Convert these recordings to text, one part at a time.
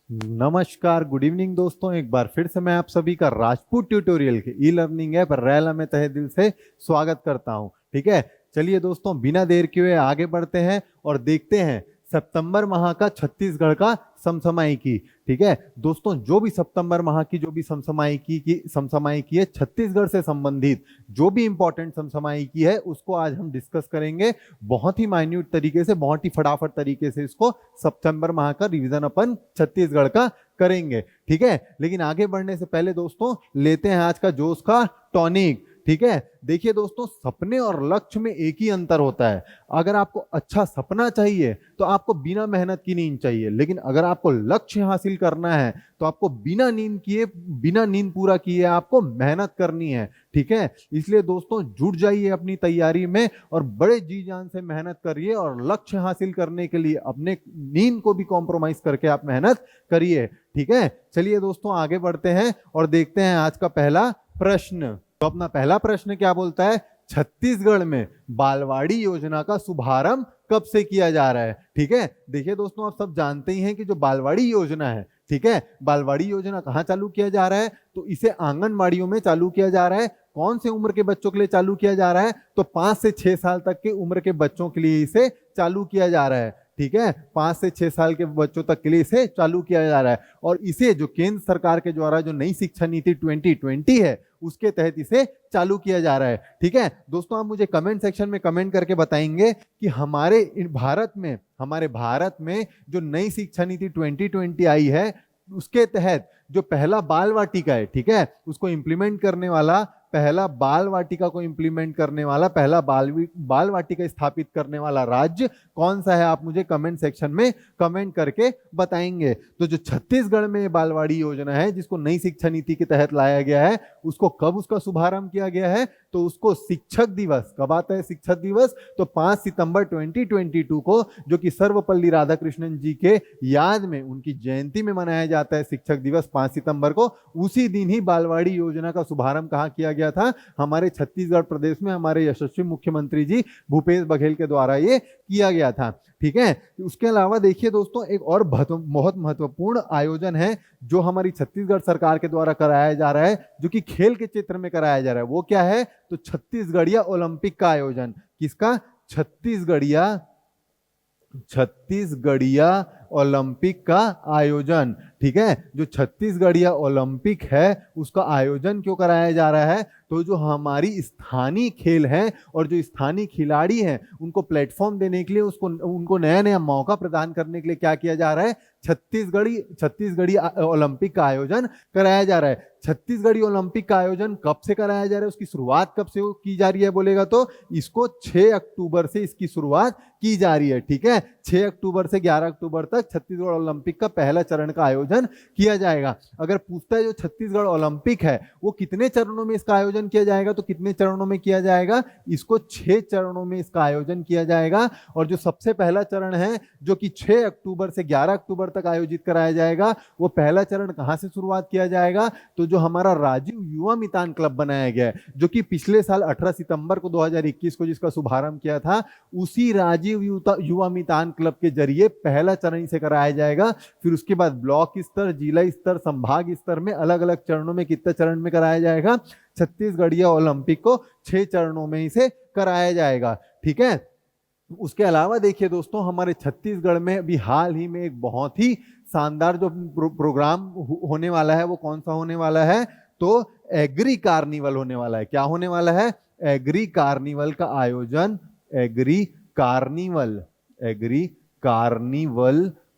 नमस्कार, good evening दोस्तों। एक बार फिर से मैं आप सभी का राजपूत ट्यूटोरियल के ई लर्निंग ऐप रैला में तहे दिल से स्वागत करता हूं। ठीक है, चलिए दोस्तों, बिना देर किए आगे बढ़ते हैं और देखते हैं सितंबर माह का छत्तीसगढ़ का समसमायिकी। ठीक है दोस्तों, जो भी सितंबर माह की जो भी समसमायिकी है छत्तीसगढ़ से संबंधित जो भी इंपॉर्टेंट समसमायिकी है उसको आज हम डिस्कस करेंगे। बहुत ही माइन्यूट तरीके से, बहुत ही फटाफट तरीके से इसको सितंबर माह का रिवीजन अपन छत्तीसगढ़ का करेंगे। ठीक है, लेकिन आगे बढ़ने से पहले दोस्तों लेते हैं आज का जोश का टॉनिक। ठीक है, देखिए दोस्तों, सपने और लक्ष्य में एक ही अंतर होता है। अगर आपको अच्छा सपना चाहिए तो आपको बिना मेहनत की नींद चाहिए, लेकिन अगर आपको लक्ष्य हासिल करना है तो आपको बिना नींद पूरा किए आपको मेहनत करनी है। ठीक है, इसलिए दोस्तों जुट जाइए अपनी तैयारी में और बड़े जी जान से मेहनत करिए और लक्ष्य हासिल करने के लिए अपने नींद को भी कॉम्प्रोमाइज करके आप मेहनत करिए। ठीक है, चलिए दोस्तों आगे बढ़ते हैं और देखते हैं आज का पहला प्रश्न। तो अपना पहला प्रश्न क्या बोलता है? छत्तीसगढ़ में बालवाड़ी योजना का शुभारंभ कब से किया जा रहा है? ठीक है, देखिए दोस्तों, आप सब जानते ही हैं कि जो बालवाड़ी योजना है, ठीक है, बालवाड़ी योजना कहाँ चालू किया जा रहा है? तो इसे आंगनबाड़ियों में चालू किया जा रहा है। कौन से उम्र के बच्चों के लिए चालू किया जा रहा है? तो 5 से 6 साल तक के उम्र के बच्चों के लिए इसे चालू किया जा रहा है। ठीक है, 5 से 6 साल के बच्चों तक के लिए इसे चालू किया जा रहा है और इसे जो केंद्र सरकार के द्वारा जो नई शिक्षा नीति 2020 है उसके तहत इसे चालू किया जा रहा है। ठीक है दोस्तों, आप मुझे कमेंट सेक्शन में कमेंट करके बताएंगे कि हमारे भारत में जो नई शिक्षा नीति 2020 आई है उसके तहत जो पहला बाल वाटिका है, ठीक है, उसको इंप्लीमेंट करने वाला, पहला बाल वाटिका को इंप्लीमेंट करने वाला, पहला बाल वाटिका स्थापित करने वाला राज्य कौन सा है? आप मुझे कमेंट सेक्शन में कमेंट करके बताएंगे। तो जो छत्तीसगढ़ में बालवाड़ी योजना है जिसको नई शिक्षा नीति के तहत लाया गया है, उसको कब उसका शुभारंभ किया गया है? तो उसको शिक्षक दिवस, कब आता है शिक्षक दिवस? तो 5 सितंबर 2022 को, जो कि सर्वपल्ली राधाकृष्णन जी के याद में उनकी जयंती में मनाया जाता है शिक्षक दिवस 5 सितंबर को। उसी दिन ही बालवाड़ी योजना का शुभारंभ कहाँ किया गया था? हमारे छत्तीसगढ़ प्रदेश में हमारे यशस्वी मुख्यमंत्री जी भूपेश बघेल के द्वारा ये किया गया था। ठीक है, उसके अलावा देखिए दोस्तों, एक और बहुत महत्वपूर्ण आयोजन है जो हमारी छत्तीसगढ़ सरकार के द्वारा कराया जा रहा है, जो कि खेल के क्षेत्र में कराया जा रहा है। वो क्या है? तो छत्तीसगढ़िया ओलंपिक का आयोजन। किसका? छत्तीसगढ़िया ओलंपिक का आयोजन। ठीक है, जो छत्तीसगढ़िया ओलंपिक है उसका आयोजन क्यों कराया जा रहा है? तो जो हमारी स्थानीय खेल है और जो स्थानीय खिलाड़ी हैं उनको प्लेटफॉर्म देने के लिए, उनको नया नया मौका प्रदान करने के लिए क्या किया जा रहा है? छत्तीसगढ़ी ओलंपिक का आयोजन कराया जा रहा है। छत्तीसगढ़ी ओलंपिक का आयोजन कब से कराया जा रहा है, उसकी शुरुआत कब से की जा रही है बोलेगा तो इसको 6 अक्टूबर से इसकी शुरुआत की जा रही है। ठीक है, 6 अक्टूबर से 11 अक्टूबर तक छत्तीसगढ़ ओलंपिक का पहला चरण का आयोजन किया जाएगा। अगर पूछता है जो छत्तीसगढ़ ओलंपिक है वो कितने चरणों में इसका आयोजन किया जाएगा, तो कितने चरणों में किया जाएगा? इसको 6 चरणों में इसका आयोजन किया जाएगा। और जो सबसे पहला चरण है जो कि 6 अक्टूबर से 11 अक्टूबर तक आयोजित कराया जाएगा, वो पहला चरण कहां से शुरुआत किया जाएगा? तो जो हमारा राजीव युवा मितान क्लब बनाया गया है, जो कि पिछले साल 18 सितंबर को 2021 को जिसका शुभारंभ किया था, उसी राजीव युवा मितान क्लब के जरिए पहला चरण से कराया जाएगा। फिर उसके बाद ब्लॉक स्तर, जिला स्तर, संभाग स्तर में अलग अलग चरणों में कितने चरण में कराया जाएगा? छत्तीसगढ़िया ओलंपिक को 6 चरणों में इसे कराया जाएगा। ठीक है, उसके अलावा देखिए दोस्तों, हमारे छत्तीसगढ़ में अभी हाल ही में एक बहुत ही शानदार जो प्रोग्राम होने वाला है, वो कौन सा होने वाला है? तो एग्री कार्निवल होने वाला है। क्या होने वाला है? एग्री कार्निवल का आयोजन, एग्री कार्निवल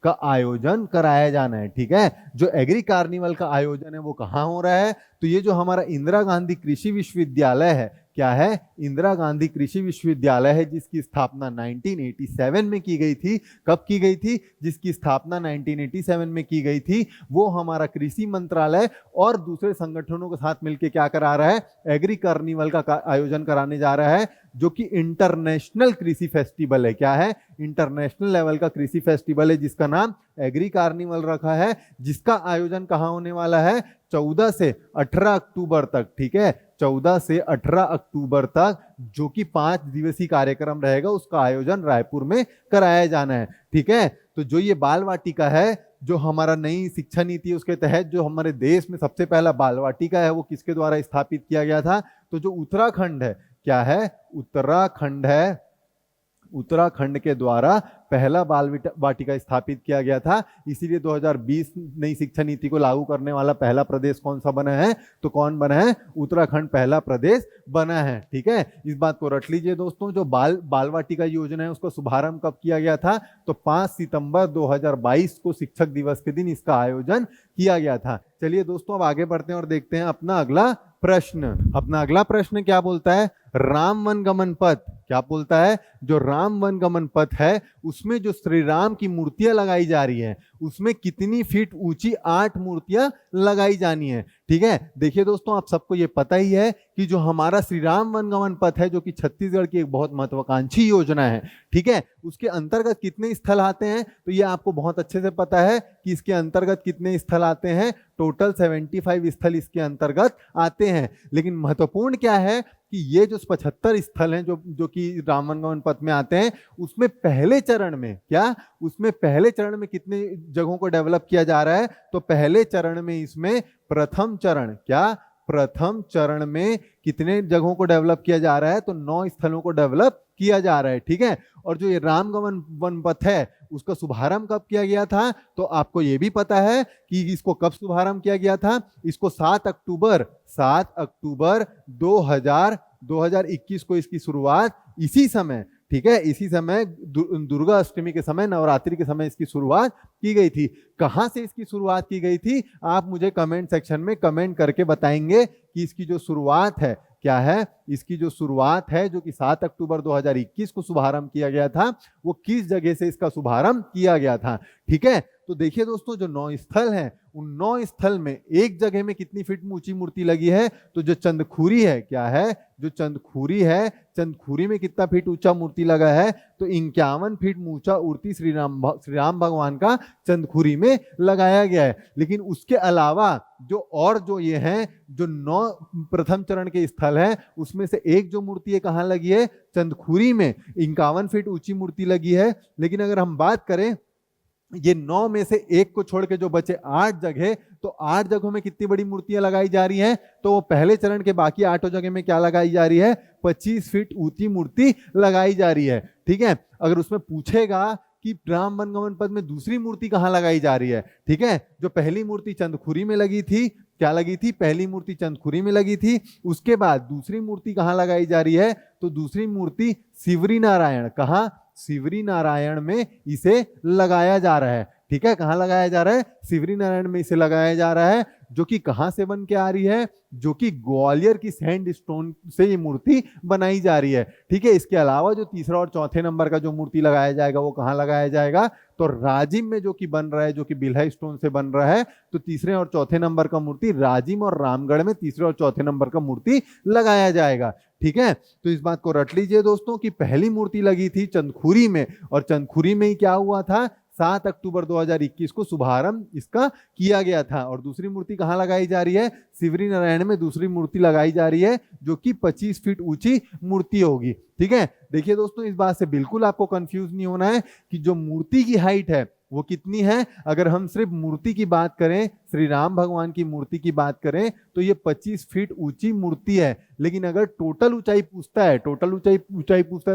का आयोजन कराया जाना है। ठीक है, जो एग्री कार्निवल का आयोजन है वो कहाँ हो रहा है? तो ये जो हमारा इंदिरा गांधी कृषि विश्वविद्यालय है, क्या है? इंदिरा गांधी कृषि विश्वविद्यालय है, जिसकी स्थापना 1987 में की गई थी। कब की गई थी? जिसकी स्थापना 1987 में की गई थी। वो हमारा कृषि मंत्रालय और दूसरे संगठनों के साथ मिलकर क्या करा रहा है? एग्री कार्निवल का आयोजन कराने जा रहा है, जो कि इंटरनेशनल कृषि फेस्टिवल है। क्या है? इंटरनेशनल लेवल का कृषि फेस्टिवल है जिसका नाम एग्री कार्निवल रखा है, जिसका आयोजन कहाँ होने वाला है? 14 से 18 अक्टूबर तक। ठीक है, 14 से 18 अक्टूबर तक, जो कि 5 दिवसीय कार्यक्रम रहेगा, उसका आयोजन रायपुर में कराया जाना है। ठीक है, तो जो ये बाल वाटिका है जो हमारा नई शिक्षा नीति है उसके तहत जो हमारे देश में सबसे पहला बाल वाटिका है वो किसके द्वारा स्थापित किया गया था? तो जो उत्तराखंड है, क्या है? उत्तराखंड है। उत्तराखंड के द्वारा पहला बाल वाटिका स्थापित किया गया था। इसीलिए 2020 नई शिक्षा नीति को लागू करने वाला पहला प्रदेश कौन सा बना है? तो कौन बना है? उत्तराखंड पहला प्रदेश बना है। ठीक है, इस बात को रट लीजिए दोस्तों। जो बाल वाटिका योजना है उसका शुभारंभ कब किया गया था? तो 5 सितंबर 2022 को शिक्षक दिवस के दिन इसका आयोजन किया गया था। चलिए दोस्तों, अब आगे बढ़ते हैं और देखते हैं अपना अगला प्रश्न। अपना अगला प्रश्न क्या बोलता है? राम वन गमन पथ। क्या बोलता है? जो राम वन गमन पथ है उसमें जो श्री राम की मूर्तियां लगाई जा रही हैं उसमें कितनी फीट ऊंची 8 मूर्तियां लगाई जानी है। ठीक है, देखिए दोस्तों, आप सबको ये पता ही है कि जो हमारा श्री राम वन गमन पथ है जो कि छत्तीसगढ़ की एक बहुत महत्वाकांक्षी योजना है, ठीक है, उसके अंतर्गत कितने स्थल आते हैं? तो ये आपको बहुत अच्छे से पता है कि इसके अंतर्गत कितने स्थल आते हैं। टोटल 75 स्थल इसके अंतर्गत आते हैं। लेकिन महत्वपूर्ण क्या है कि ये जो 75 स्थल हैं जो कि राम वन गमन पथ में आते हैं उसमें पहले चरण में क्या, उसमें पहले चरण में कितने जगहों को डेवलप किया जा रहा है? तो पहले चरण में इसमें प्रथम चरण, क्या प्रथम चरण में कितने जगहों को डेवलप किया जा रहा है? तो 9 स्थलों को डेवलप किया जा रहा है। ठीक है, और जो ये राम गमन वन पथ है उसका शुभारंभ कब किया गया था? तो आपको ये भी पता है कि इसको कब शुभारंभ किया गया था। इसको 7 अक्टूबर 2021 को इसकी शुरुआत इसी समय, ठीक है, इसी समय दुर्गा अष्टमी के समय, नवरात्रि के समय इसकी शुरुआत की गई थी। कहां से इसकी शुरुआत की गई थी? आप मुझे कमेंट सेक्शन में कमेंट करके बताएंगे कि इसकी जो शुरुआत है क्या है, इसकी जो शुरुआत है जो कि 7 अक्टूबर 2021 को शुभारंभ किया गया था वो किस जगह से इसका शुभारंभ किया गया था। ठीक है, तो देखिए दोस्तों, जो 9 स्थल हैं उन 9 स्थल में एक जगह में कितनी फीट ऊंची मूर्ति लगी है? तो जो चंदखुरी है, क्या है, जो चंदखुरी है, चंदखुरी में कितना फीट ऊंचा मूर्ति लगा है? तो 51 फीट ऊंचा मूर्ति श्री राम भगवान का चंदखुरी में लगाया गया है। लेकिन उसके अलावा जो ये हैं, जो 9 प्रथम चरण के स्थल हैं उसमें से एक जो मूर्ति है कहाँ लगी है? चंदखुरी में 51 फीट ऊंची मूर्ति लगी है। लेकिन अगर हम बात करें ये 9 में से एक को छोड़ के जो बचे 8 जगह, तो 8 जगहों में कितनी बड़ी मूर्तियां लगाई जा रही हैं? तो वो पहले चरण के बाकी 8 जगह में क्या लगाई जा रही है? 25 फीट ऊंची मूर्ति लगाई जा रही है। ठीक है, अगर उसमें पूछेगा कि राम वन गमन पथ में दूसरी मूर्ति कहाँ लगाई जा रही है, ठीक है, जो पहली मूर्ति चंदखुरी में लगी थी, क्या लगी थी? पहली मूर्ति चंदखुरी में लगी थी। उसके बाद दूसरी मूर्ति कहाँ लगाई जा रही है? तो दूसरी मूर्ति सिवरी नारायण, कहाँ? सिवरी नारायण में इसे लगाया जा रहा है। ठीक है, कहाँ लगाया जा रहा है? सिवरी नारायण में इसे लगाया जा रहा है, जो कि कहाँ से बन के आ रही है? जो कि ग्वालियर की सैंड स्टोन से ये मूर्ति बनाई जा रही है। ठीक है, इसके अलावा जो तीसरा और चौथे नंबर का जो मूर्ति लगाया जाएगा वो कहाँ लगाया जाएगा? तो राजिम में जो कि बन रहा है, जो कि बिल्हा स्टोन से बन रहा है, तो तीसरे और चौथे नंबर का मूर्ति राजिम और रामगढ़ में तीसरे और चौथे नंबर का मूर्ति लगाया जाएगा। ठीक है, तो इस बात को रट लीजिए दोस्तों कि पहली मूर्ति लगी थी चंदखुरी में, और चंदखुरी में ही क्या हुआ था? 7 अक्टूबर 2021 को शुभारंभ इसका किया गया था। और दूसरी मूर्ति कहाँ लगाई जा रही है? सिवरी नारायण में दूसरी मूर्ति लगाई जा रही है जो कि 25 फीट ऊंची मूर्ति होगी। ठीक है, देखिए दोस्तों, इस बात से बिल्कुल आपको कंफ्यूज नहीं होना है कि जो मूर्ति की हाइट है वो कितनी है। अगर हम सिर्फ मूर्ति की बात करें, श्री राम भगवान की मूर्ति की बात करें, तो ये 25 फीट ऊंची मूर्ति है। लेकिन अगर टोटल ऊंचाई पूछता है,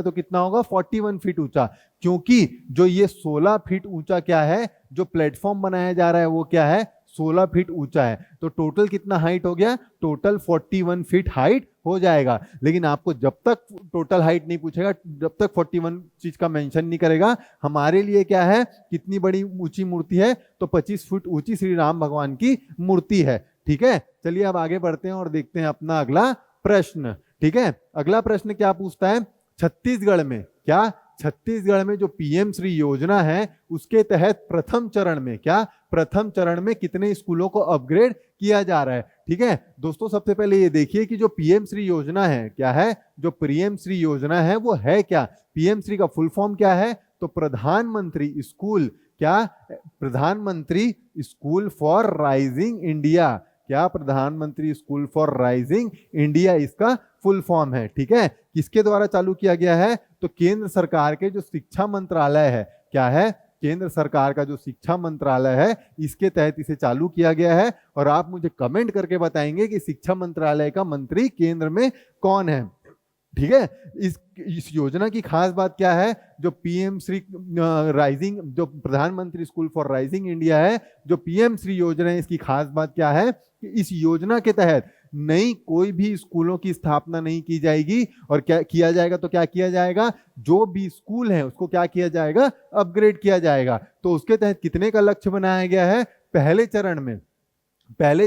तो कितना होगा? 41 फीट ऊंचा, क्योंकि जो ये 16 फीट ऊंचा क्या है, जो प्लेटफॉर्म बनाया जा रहा है वो क्या है? 16 फीट ऊंचा है। तो टोटल कितना हाइट हो गया? टोटल 41 फीट हाइट हो जाएगा। लेकिन आपको जब तक टोटल हाइट नहीं पूछेगा, जब तक 41 चीज का मेंशन नहीं करेगा, हमारे लिए क्या है, कितनी बड़ी ऊंची मूर्ति है? तो 25 फुट ऊंची श्री राम भगवान की मूर्ति है। ठीक है, चलिए अब आगे बढ़ते हैं और देखते हैं अपना अगला प्रश्न। ठीक है, अगला प्रश्न क्या पूछता है? छत्तीसगढ़ में क्या, छत्तीसगढ़ में जो पीएम श्री योजना है उसके तहत प्रथम चरण में क्या, प्रथम चरण में कितने स्कूलों को अपग्रेड किया जा रहा है? ठीक है दोस्तों, सबसे पहले ये देखिए कि जो पीएम श्री योजना है क्या है, जो पीएम श्री योजना है वो है क्या? पीएम श्री का फुल फॉर्म क्या है? तो प्रधानमंत्री स्कूल, क्या, प्रधानमंत्री स्कूल फॉर राइजिंग इंडिया, क्या, प्रधानमंत्री स्कूल फॉर राइजिंग इंडिया इसका फुल फॉर्म है। ठीक है, किसके द्वारा चालू किया गया है? तो केंद्र सरकार के जो शिक्षा मंत्रालय है, क्या है, केंद्र सरकार का जो शिक्षा मंत्रालय है इसके तहत इसे चालू किया गया है। और आप मुझे कमेंट करके बताएंगे कि शिक्षा मंत्रालय का मंत्री केंद्र में कौन है। ठीक है, इस योजना की खास बात क्या है, जो पीएम श्री राइजिंग, जो प्रधानमंत्री स्कूल फॉर राइजिंग इंडिया है, जो पीएम श्री योजना है, इसकी खास बात क्या है कि इस योजना के तहत नई कोई भी स्कूलों की स्थापना नहीं की जाएगी। और क्या किया जाएगा, तो क्या किया जाएगा, जो भी स्कूल है उसको क्या किया जाएगा, अपग्रेड किया जाएगा। तो उसके तहत कितने का लक्ष्य बनाया गया है, पहले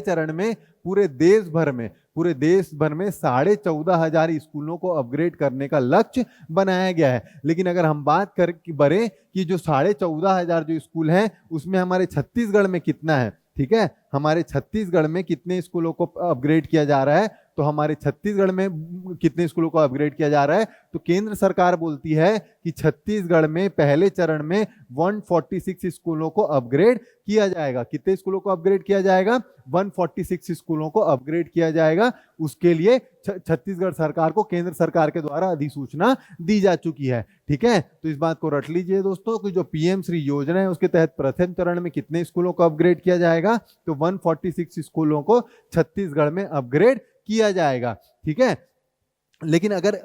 चरण में पूरे देश भर में 14,500 स्कूलों को अपग्रेड करने का लक्ष्य बनाया गया है। लेकिन अगर हम बात करें कि जो 14,500 जो स्कूल हैं उसमें हमारे छत्तीसगढ़ में कितना है, ठीक है, हमारे छत्तीसगढ़ में कितने स्कूलों को अपग्रेड किया जा रहा है, तो हमारे छत्तीसगढ़ में कितने स्कूलों को अपग्रेड किया जा रहा है, तो केंद्र सरकार बोलती है कि छत्तीसगढ़ में पहले चरण में 146 स्कूलों को अपग्रेड किया जाएगा। कितने स्कूलों को अपग्रेड किया जाएगा, 146 स्कूलों को अपग्रेड किया जाएगा। उसके लिए छत्तीसगढ़ सरकार को केंद्र सरकार के द्वारा अधिसूचना दी जा चुकी है। ठीक है, तो इस बात को रट लीजिए दोस्तों कि जो पीएम श्री योजना है उसके तहत प्रथम चरण में कितने स्कूलों को अपग्रेड किया जाएगा, तो 146 स्कूलों को छत्तीसगढ़ में अपग्रेड किया जाएगा। ठीक है, लेकिन अगर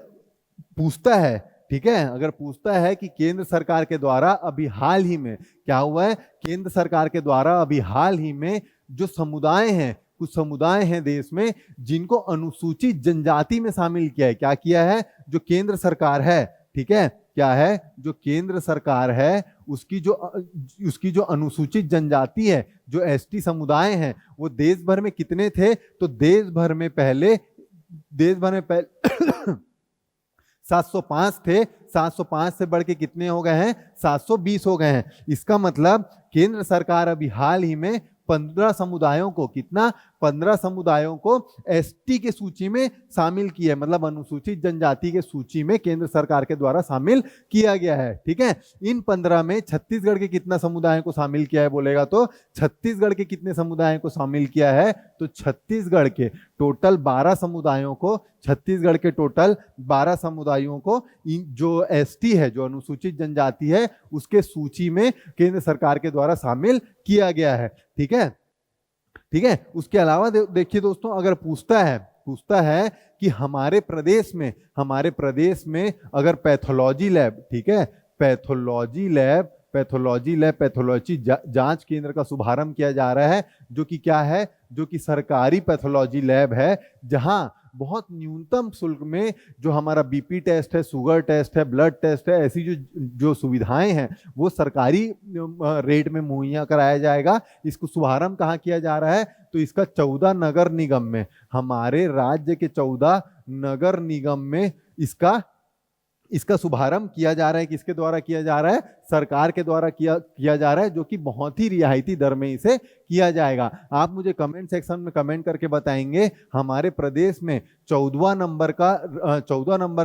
पूछता है, ठीक है, अगर पूछता है कि केंद्र सरकार के द्वारा अभी हाल ही में क्या हुआ है, केंद्र सरकार के द्वारा अभी हाल ही में जो समुदाय हैं, कुछ समुदाय हैं देश में जिनको अनुसूचित जनजाति में शामिल किया है। क्या किया है, जो केंद्र सरकार है, ठीक है, क्या है, जो केंद्र सरकार है उसकी जो अनुसूचित जनजाति है, जो एसटी समुदाय हैं, वो देश भर में कितने थे, तो देश भर में पहले 705 थे। 705 से बढ़ के कितने हो गए हैं, 720 हो गए हैं। इसका मतलब केंद्र सरकार अभी हाल ही में 15 समुदायों को, कितना, 15 समुदायों को एसटी के सूची में शामिल किया है, मतलब अनुसूचित जनजाति के सूची में केंद्र सरकार के द्वारा शामिल किया गया है। ठीक है, इन 15 में छत्तीसगढ़ के कितना समुदायों को शामिल किया है बोलेगा तो छत्तीसगढ़ के कितने समुदायों को शामिल किया है, तो छत्तीसगढ़ के टोटल 12 समुदायों को, छत्तीसगढ़ के टोटल 12 समुदायों को जो एसटी है, जो अनुसूचित जनजाति है, उसके सूची में केंद्र सरकार के द्वारा शामिल किया गया है। ठीक है, ठीक है, उसके अलावा देखिए दोस्तों, अगर पूछता है कि हमारे प्रदेश में अगर पैथोलॉजी लैब, ठीक है, पैथोलॉजी जांच केंद्र का शुभारंभ किया जा रहा है, जो कि क्या है, जो कि सरकारी पैथोलॉजी लैब है, जहां बहुत न्यूनतम शुल्क में जो हमारा बीपी टेस्ट है, शुगर टेस्ट है, ब्लड टेस्ट है, ऐसी जो सुविधाएं हैं वो सरकारी रेट में मुहैया कराया जाएगा। इसको शुभारंभ कहाँ किया जा रहा है, तो इसका 14 नगर निगम में, हमारे राज्य के 14 नगर निगम में इसका शुभारंभ किया जा रहा है। किसके द्वारा किया जा रहा है, सरकार के द्वारा किया जा रहा है, जो कि बहुत ही रियायती दर में इसे किया जाएगा। आप मुझे कमेंट सेक्शन में कमेंट करके बताएंगे हमारे प्रदेश में 14 नंबर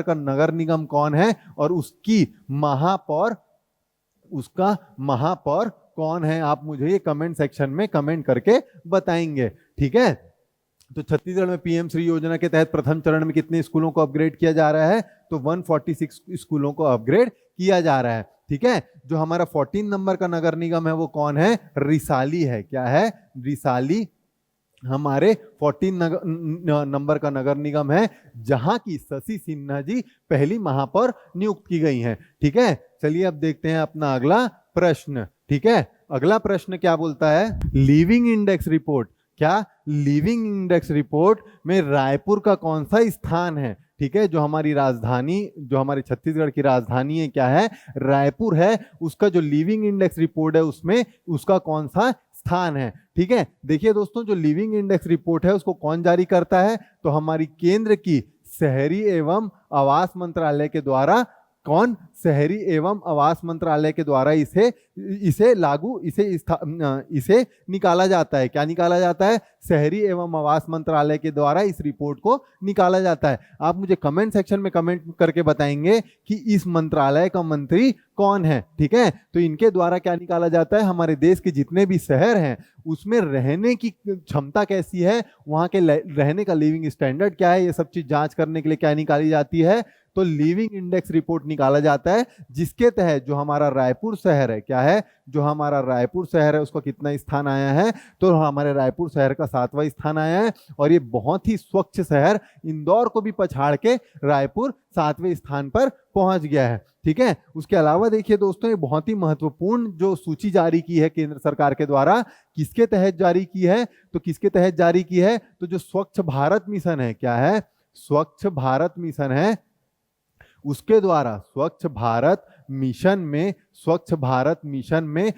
का नगर निगम कौन है और उसका महापौर कौन है। आप मुझे ये कमेंट सेक्शन में कमेंट करके बताएंगे। ठीक है, तो छत्तीसगढ़ में पीएम श्री योजना के तहत प्रथम चरण में कितने स्कूलों को अपग्रेड किया जा रहा है, तो 146 स्कूलों को अपग्रेड किया जा रहा है। ठीक है, जो हमारा 14 नंबर का नगर निगम है वो कौन है, रिसाली है। क्या है, रिसाली हमारे 14 नंबर का नगर निगम है, जहां की शशि सिन्हा जी पहली महापौर नियुक्त की गई हैं। ठीक है, चलिए अब देखते हैं अपना अगला प्रश्न। ठीक है, अगला प्रश्न क्या बोलता है, लिविंग इंडेक्स रिपोर्ट, क्या लिविंग इंडेक्स रिपोर्ट में रायपुर का कौन सा स्थान है। ठीक है, जो हमारी राजधानी, जो हमारे छत्तीसगढ़ की राजधानी है, क्या है, रायपुर है, उसका जो लिविंग इंडेक्स रिपोर्ट है उसमें उसका कौन सा स्थान है। ठीक है, देखिए दोस्तों, जो लिविंग इंडेक्स रिपोर्ट है उसको कौन जारी करता है, तो हमारी केंद्र की शहरी एवं आवास मंत्रालय के द्वारा, कौन, शहरी एवं आवास मंत्रालय के द्वारा इसे निकाला जाता है। क्या निकाला जाता है, शहरी एवं आवास मंत्रालय के द्वारा इस रिपोर्ट को निकाला जाता है। आप मुझे कमेंट सेक्शन में कमेंट करके बताएंगे कि इस मंत्रालय का मंत्री कौन है। ठीक है, तो इनके द्वारा क्या निकाला जाता है, हमारे देश के जितने भी शहर हैं उसमें रहने की क्षमता कैसी है, वहाँ के रहने का लिविंग स्टैंडर्ड क्या है, ये सब चीज जांच करने के लिए क्या निकाली जाती है, तो लिविंग इंडेक्स रिपोर्ट निकाला जाता है, जिसके तहत जो हमारा रायपुर शहर है, क्या है, जो हमारा रायपुर शहर है उसका कितना स्थान आया है, तो हमारे रायपुर शहर का 7वां स्थान आया है। और ये बहुत ही स्वच्छ शहर, इंदौर को भी पछाड़ के रायपुर 7वें स्थान पर पहुंच गया है। ठीक है, उसके अलावा देखिए दोस्तों, ये बहुत ही महत्वपूर्ण जो सूची जारी की है केंद्र सरकार के द्वारा, किसके तहत जारी की है, तो किसके तहत जारी की है, तो जो स्वच्छ भारत मिशन है, क्या है, स्वच्छ भारत मिशन है, उसके द्वारा स्वच्छ भारत मिशन में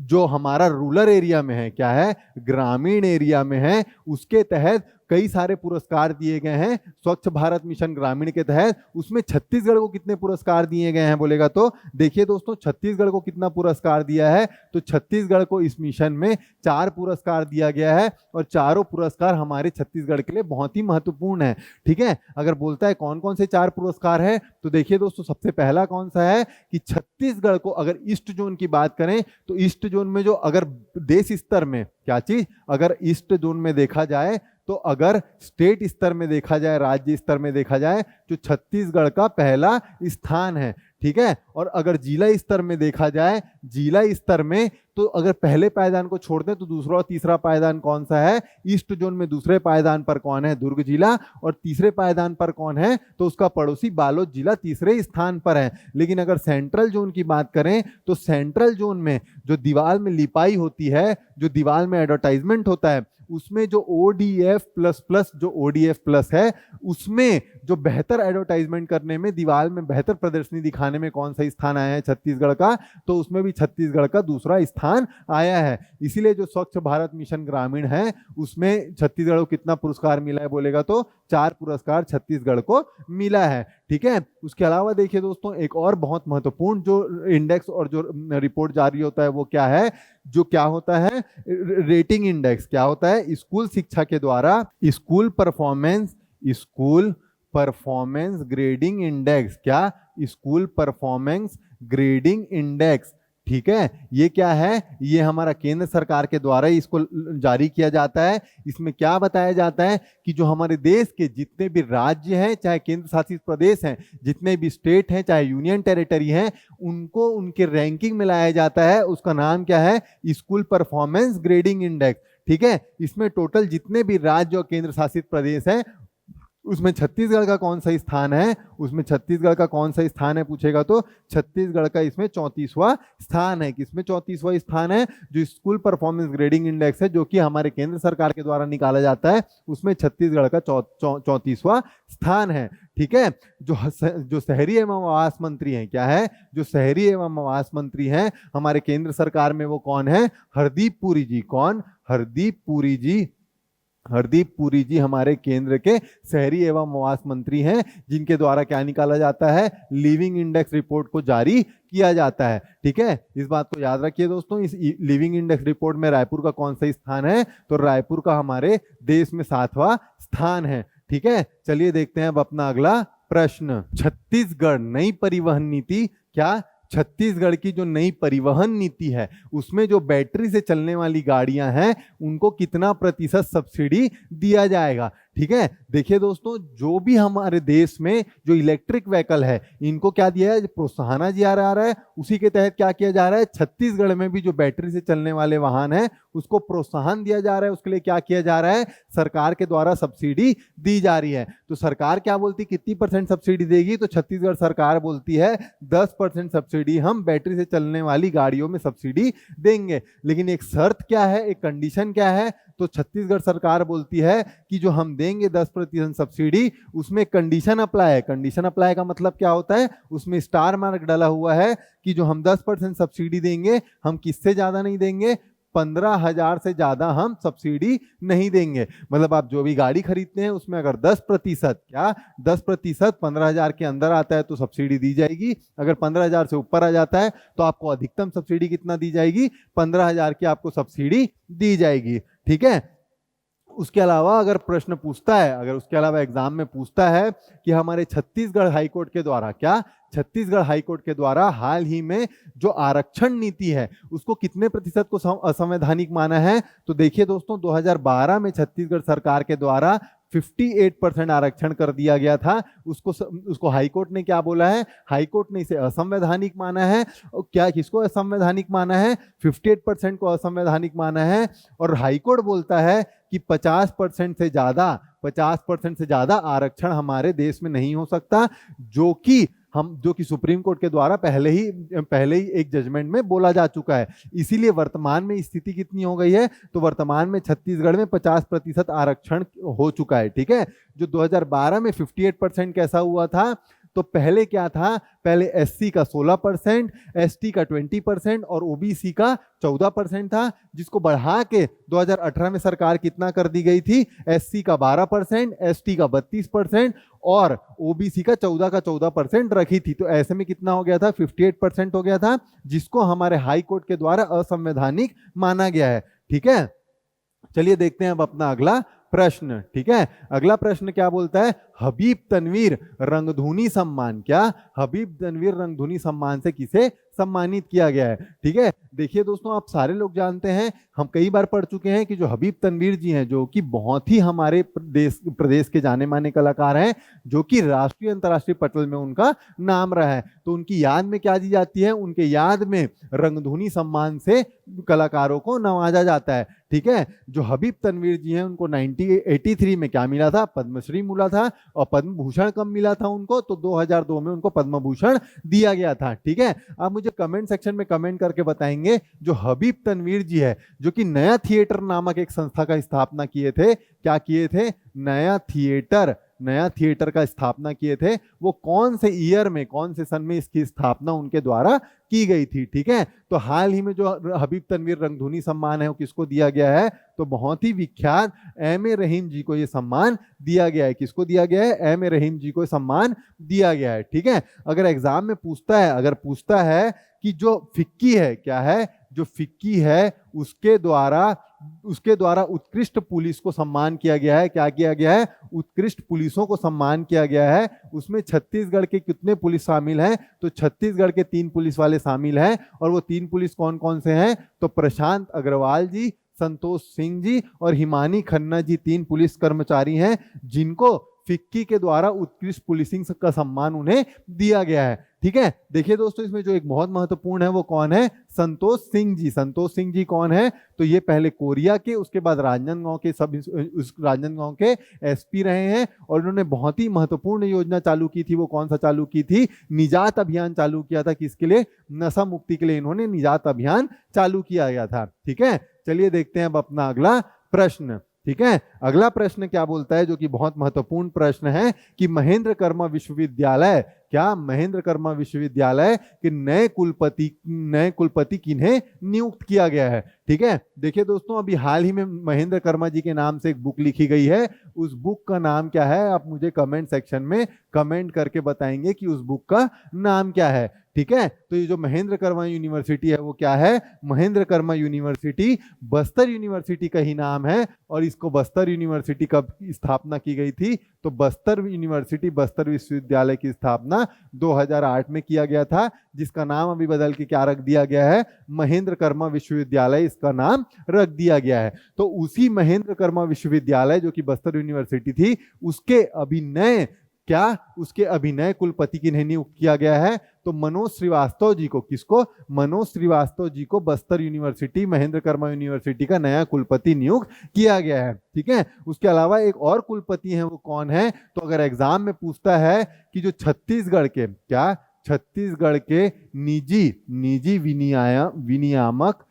जो हमारा रूरल एरिया में है, क्या है, ग्रामीण एरिया में है, उसके तहत कई सारे पुरस्कार दिए गए हैं स्वच्छ भारत मिशन ग्रामीण के तहत। उसमें छत्तीसगढ़ को कितने पुरस्कार दिए गए हैं बोलेगा तो देखिए दोस्तों, छत्तीसगढ़ को कितना पुरस्कार दिया है, तो छत्तीसगढ़ को इस मिशन में 4 पुरस्कार दिया गया है, और चारों पुरस्कार हमारे छत्तीसगढ़ के लिए बहुत ही महत्वपूर्ण है। ठीक है, अगर बोलता है कौन कौन से 4 पुरस्कार है, तो देखिए दोस्तों, सबसे पहला कौन सा है कि छत्तीसगढ़ को अगर ईस्ट जोन की बात करें, तो ईस्ट जोन में जो अगर देश स्तर में क्या चीज, अगर ईस्ट जोन में देखा जाए, तो अगर स्टेट स्तर में देखा जाए, राज्य स्तर में देखा जाए, तो छत्तीसगढ़ का पहला स्थान है। ठीक है, और अगर जिला स्तर में देखा जाए, जिला स्तर में तो अगर पहले पायदान को छोड़ दें तो दूसरा और तीसरा पायदान कौन सा है, ईस्ट जोन में दूसरे पायदान पर कौन है, दुर्ग जिला, और तीसरे पायदान पर कौन है, तो उसका पड़ोसी बालोद जिला तीसरे स्थान पर है। लेकिन अगर सेंट्रल जोन की बात करें, तो सेंट्रल जोन में जो दीवार में लिपाई होती है, जो दीवार में एडवर्टाइजमेंट होता है, उसमें जो ODF प्लस है, उसमें जो बेहतर एडवर्टाइजमेंट करने में, दीवार में बेहतर प्रदर्शनी दिखाने में कौन सा स्थान आया है, छत्तीसगढ़ का, तो उसमें भी छत्तीसगढ़ का दूसरा स्थान आया है। इसीलिए जो स्वच्छ भारत मिशन ग्रामीण है, उसमें छत्तीसगढ़ को कितना पुरस्कार मिला है बोलेगा तो 4 पुरस्कार छत्तीसगढ़ को मिला है। ठीक है, उसके अलावा देखिए दोस्तों, एक और बहुत महत्वपूर्ण जो इंडेक्स और जो रिपोर्ट जारी होता है, वो क्या है, जो क्या होता है, रेटिंग इंडेक्स। क्या होता है, स्कूल शिक्षा के द्वारा स्कूल परफॉर्मेंस ग्रेडिंग इंडेक्स, क्या, स्कूल परफॉर्मेंस ग्रेडिंग इंडेक्स। ठीक है, ये क्या है, ये हमारा केंद्र सरकार के द्वारा ही इसको जारी किया जाता है। इसमें क्या बताया जाता है कि जो हमारे देश के जितने भी राज्य हैं, चाहे केंद्र शासित प्रदेश हैं, जितने भी स्टेट हैं, चाहे यूनियन टेरिटरी हैं, उनको उनके रैंकिंग में लाया जाता है। उसका नाम क्या है, स्कूल परफॉर्मेंस ग्रेडिंग इंडेक्स। ठीक है, इसमें टोटल जितने भी राज्य और केंद्र शासित प्रदेश हैं, उसमें छत्तीसगढ़ का कौन सा स्थान है, उसमें छत्तीसगढ़ का कौन सा स्थान है पूछेगा तो छत्तीसगढ़ का इसमें 34वां स्थान है। किसमें 34वां स्थान है, जो स्कूल परफॉर्मेंस ग्रेडिंग इंडेक्स है, जो कि हमारे केंद्र सरकार के द्वारा निकाला जाता है, उसमें छत्तीसगढ़ का 34वां स्थान है। ठीक है, जो शहरी एवं आवास मंत्री हैं, क्या है, जो शहरी एवं आवास मंत्री हैं हमारे केंद्र सरकार में, वो कौन है, हरदीप पुरी जी। कौन, हरदीप पुरी जी हमारे केंद्र के शहरी एवं आवास मंत्री हैं, जिनके द्वारा क्या निकाला जाता है, लिविंग इंडेक्स रिपोर्ट को जारी किया जाता है। ठीक है, इस बात को याद रखिए दोस्तों। इस लिविंग इंडेक्स रिपोर्ट में रायपुर का कौन सा स्थान है, तो रायपुर का हमारे देश में 7वां स्थान है। ठीक है, चलिए देखते हैं अब अपना अगला प्रश्न। छत्तीसगढ़ नई परिवहन नीति, क्या, छत्तीसगढ़ की जो नई परिवहन नीति है, उसमें जो बैटरी से चलने वाली गाड़ियां हैं, उनको कितना प्रतिशत सब्सिडी दिया जाएगा। ठीक है, देखिए दोस्तों, जो भी हमारे देश में जो इलेक्ट्रिक व्हीकल है, इनको क्या दिया है, प्रोत्साहन दिया जा रहा है। उसी के तहत क्या किया जा रहा है, छत्तीसगढ़ में भी जो बैटरी से चलने वाले वाहन है, उसको प्रोत्साहन दिया जा रहा है। उसके लिए क्या किया जा रहा है, सरकार के द्वारा सब्सिडी दी जा रही है। तो सरकार क्या बोलती, कितनी % सब्सिडी देगी, तो छत्तीसगढ़ सरकार बोलती है 10% सब्सिडी हम बैटरी से चलने वाली गाड़ियों में सब्सिडी देंगे। लेकिन एक शर्त क्या है, एक कंडीशन क्या है, तो छत्तीसगढ़ सरकार बोलती है कि जो हम देंगे 10% सब्सिडी, उसमें कंडीशन अप्लाई है। कंडीशन अप्लाई का मतलब क्या होता है, उसमें स्टार मार्क डाला हुआ है कि जो हम 10% सब्सिडी देंगे, हम किससे ज्यादा नहीं देंगे, 15,000 से ज्यादा हम सब्सिडी नहीं देंगे। मतलब आप जो भी गाड़ी खरीदते हैं, उसमें अगर 10%, क्या 10% 15,000 के अंदर आता है तो सब्सिडी दी जाएगी। अगर 15,000 से ऊपर आ जाता है तो आपको अधिकतम सब्सिडी कितना दी जाएगी, 15,000 की आपको सब्सिडी दी जाएगी। ठीक है, उसके अलावा अगर प्रश्न पूछता है, अगर उसके अलावा एग्जाम में पूछता है कि हमारे छत्तीसगढ़ हाईकोर्ट के द्वारा, क्या, छत्तीसगढ़ हाईकोर्ट के द्वारा हाल ही में जो आरक्षण नीति है, उसको कितने प्रतिशत को असंवैधानिक माना है, तो देखिए दोस्तों, 2012 में छत्तीसगढ़ सरकार के द्वारा 58% आरक्षण कर दिया गया था। उसको हाई कोर्ट ने क्या बोला है? हाई कोर्ट ने इसे असंवैधानिक माना है। और क्या किसको असंवैधानिक माना है? 58% को असंवैधानिक माना है। और हाई कोर्ट बोलता है कि 50% से ज्यादा आरक्षण हमारे देश में नहीं हो सकता, जो कि सुप्रीम कोर्ट के द्वारा पहले ही एक जजमेंट में बोला जा चुका है। इसीलिए वर्तमान में स्थिति कितनी हो गई है? तो वर्तमान में छत्तीसगढ़ में 50% आरक्षण हो चुका है। ठीक है, जो 2012 में 58% कैसा हुआ था? तो पहले क्या था? पहले एससी का 16%, एसटी का 20% और ओबीसी का 14% था, जिसको बढ़ा के 2018 में सरकार कितना कर दी गई थी? एससी का 12%, एसटी का 32% और ओबीसी का 14% रखी थी। तो ऐसे में कितना हो गया था? 58% हो गया था, जिसको हमारे हाई कोर्ट के द्वारा असंवैधानिक माना गया है। ठीक है, चलिए देखते हैं अब अपना अगला प्रश्न। ठीक है, अगला प्रश्न क्या बोलता है? हबीब तनवीर रंगधुनी सम्मान, क्या हबीब तनवीर रंगधुनी सम्मान से किसे सम्मानित किया गया है? ठीक है, देखिए दोस्तों, आप सारे लोग जानते हैं, हम कई बार पढ़ चुके हैं कि जो हबीब तनवीर जी हैं, जो कि बहुत ही हमारे प्रदेश के जाने माने कलाकार हैं, जो कि राष्ट्रीय अंतर्राष्ट्रीय पटल में उनका नाम रहा है। तो उनकी याद में क्या दी जाती है? उनके याद में रंगधुनी सम्मान से कलाकारों को नवाजा जाता है। ठीक है, जो हबीब तनवीर जी हैं, उनको 1983 में क्या मिला था? पद्मश्री मिला था। और पद्म भूषण कब मिला था उनको? तो 2002 में उनको पद्म भूषण दिया गया था। ठीक है, आप मुझे कमेंट सेक्शन में कमेंट करके बताएंगे, जो हबीब तनवीर जी है, जो कि नया थिएटर नामक एक संस्था का स्थापना किए थे, क्या किए थे? नया थिएटर का स्थापना किए थे। वो कौन से ईयर में, कौन से सन में इसकी स्थापना उनके द्वारा की गई थी? ठीक है, तो हाल ही में जो हबीब तनवीर रंगधुनी सम्मान है, वो किसको दिया गया है? तो बहुत ही विख्यात एम.ए. रहीम जी को ये सम्मान दिया गया है। किसको दिया गया है? एम.ए. रहीम जी को सम्मान दिया गया है। ठीक है, अगर एग्जाम में पूछता है कि जो फिक्की है, क्या है? जो फिक्की है, उसके द्वारा उत्कृष्ट पुलिस को सम्मान किया गया है। क्या किया गया है? उत्कृष्ट पुलिसों को सम्मान किया गया है। उसमें छत्तीसगढ़ के कितने पुलिस शामिल हैं? तो छत्तीसगढ़ के 3 पुलिस वाले शामिल हैं। और वो 3 पुलिस कौन कौन से हैं? तो प्रशांत अग्रवाल जी, संतोष सिंह जी और हिमानी खन्ना जी 3 पुलिस कर्मचारी हैं, जिनको फिक्की के द्वारा उत्कृष्ट पुलिसिंग का सम्मान उन्हें दिया गया है। ठीक है, देखिए दोस्तों, इसमें जो एक बहुत महत्वपूर्ण है वो कौन है? संतोष सिंह जी। संतोष सिंह जी कौन है? तो ये पहले कोरिया के, उसके बाद राजनांदगांव के एसपी रहे हैं। और उन्होंने बहुत ही महत्वपूर्ण योजना चालू की थी। वो कौन सा चालू की थी? निजात अभियान चालू किया था। किसके लिए? नशा मुक्ति के लिए इन्होंने निजात अभियान चालू किया गया था। ठीक है, चलिए देखते हैं अब अपना अगला प्रश्न। ठीक है, अगला प्रश्न क्या बोलता है, जो कि बहुत महत्वपूर्ण प्रश्न है, कि महेंद्र कर्मा विश्वविद्यालय, क्या महेंद्र कर्मा विश्वविद्यालय के नए कुलपति किन्हें नियुक्त किया गया है? ठीक है, देखिए दोस्तों, अभी हाल ही में महेंद्र कर्मा जी के नाम से एक बुक लिखी गई है। उस बुक का नाम क्या है? आप मुझे कमेंट सेक्शन में कमेंट करके बताएंगे कि उस बुक का नाम क्या है। ठीक है, तो ये जो महेंद्र कर्मा यूनिवर्सिटी है वो क्या है? महेंद्र कर्मा यूनिवर्सिटी बस्तर यूनिवर्सिटी का ही नाम है। और इसको बस्तर यूनिवर्सिटी कब स्थापना की गई थी? तो बस्तर विश्वविद्यालय की स्थापना 2008 में किया गया था, जिसका नाम अभी बदल के क्या रख दिया गया है? महेंद्र कर्मा विश्वविद्यालय इसका नाम रख दिया गया है। तो उसी महेंद्र कर्मा विश्वविद्यालय, जो कि बस्तर यूनिवर्सिटी थी, उसके अभिनय कुलपति किन्हें नियुक्त किया गया है? तो मनोज श्रीवास्तव जी को। किसको? मनोज श्रीवास्तव जी को बस्तर यूनिवर्सिटी, महेंद्र कर्मा यूनिवर्सिटी का नया कुलपति नियुक्त किया गया है। ठीक है, उसके अलावा एक और कुलपति हैं, वो कौन है? तो अगर एग्जाम में पूछता है कि जो छत्तीसगढ़ के निजी विनियामक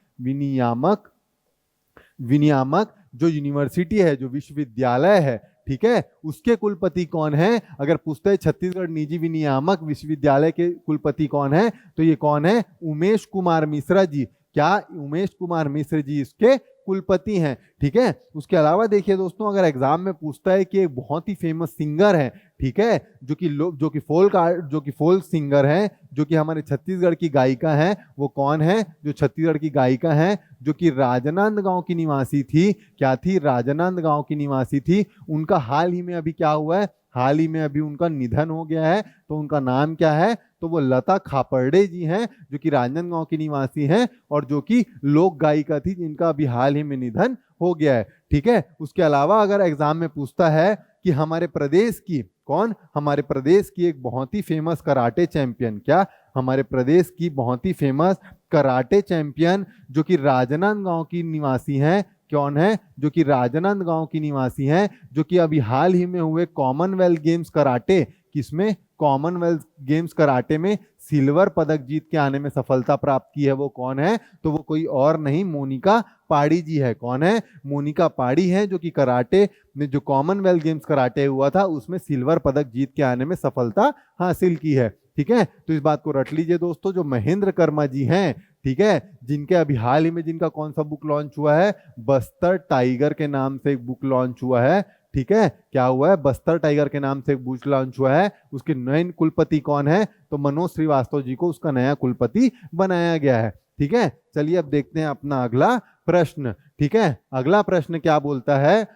जो यूनिवर्सिटी है, जो विश्वविद्यालय है, ठीक है, उसके कुलपति कौन है? अगर पूछते हैं छत्तीसगढ़ निजी विनियामक विश्वविद्यालय के कुलपति कौन है, तो ये कौन है? उमेश कुमार मिश्रा जी। क्या उमेश कुमार मिश्र जी इसके कुलपति हैं? ठीक है, उसके अलावा देखिए दोस्तों, अगर एग्जाम में पूछता है कि एक बहुत ही फेमस सिंगर है, ठीक है, जो कि फोल्क सिंगर हैं, जो कि हमारे छत्तीसगढ़ की गायिका हैं, वो कौन है? जो छत्तीसगढ़ की गायिका हैं, जो कि राजनांदगांव की निवासी थी। क्या थी? राजनांदगांव की निवासी थी। उनका हाल ही में अभी क्या हुआ है? हाल ही में अभी उनका निधन हो गया है। तो उनका नाम क्या है? तो वो लता खापर्डे जी हैं, जो कि राजनांदगांव की निवासी हैं और जो कि लोक गायिका थी, जिनका अभी हाल ही में निधन हो गया है। ठीक है, उसके अलावा अगर एग्जाम में पूछता है कि हमारे प्रदेश की कौन, हमारे प्रदेश की एक बहुत ही फेमस कराटे चैंपियन, क्या, हमारे प्रदेश की बहुत ही फेमस कराटे चैंपियन जो कि राजनांदगांव की निवासी हैं, कौन है, जो कि राजनांदगांव की निवासी हैं, जो कि अभी हाल ही में हुए कॉमनवेल्थ गेम्स कराटे, किसमें, कॉमनवेल्थ गेम्स कराटे में सिल्वर पदक जीत के आने में सफलता प्राप्त की है, वो कौन है, तो वो कोई और नहीं मोनिका पाड़ी जी है। कौन है, मोनिका पाड़ी है, जो कि कराटे में जो कॉमनवेल्थ गेम्स कराटे हुआ था उसमें सिल्वर पदक जीत के आने में सफलता हासिल की है। ठीक है, तो इस बात को रट लीजिए दोस्तों। जो महेंद्र कर्मा जी हैं, ठीक है, जिनके अभी हाल ही में जिनका कौन सा बुक लॉन्च हुआ है, बस्तर टाइगर के नाम से एक बुक लॉन्च हुआ है। ठीक है, क्या हुआ है, बस्तर टाइगर के नाम से एक बुक लॉन्च हुआ है। उसके नए कुलपति कौन है, तो मनोज श्रीवास्तव जी को उसका नया कुलपति बनाया गया है। ठीक है, चलिए अब देखते हैं अपना अगला प्रश्न। ठीक है, अगला प्रश्न क्या बोलता है,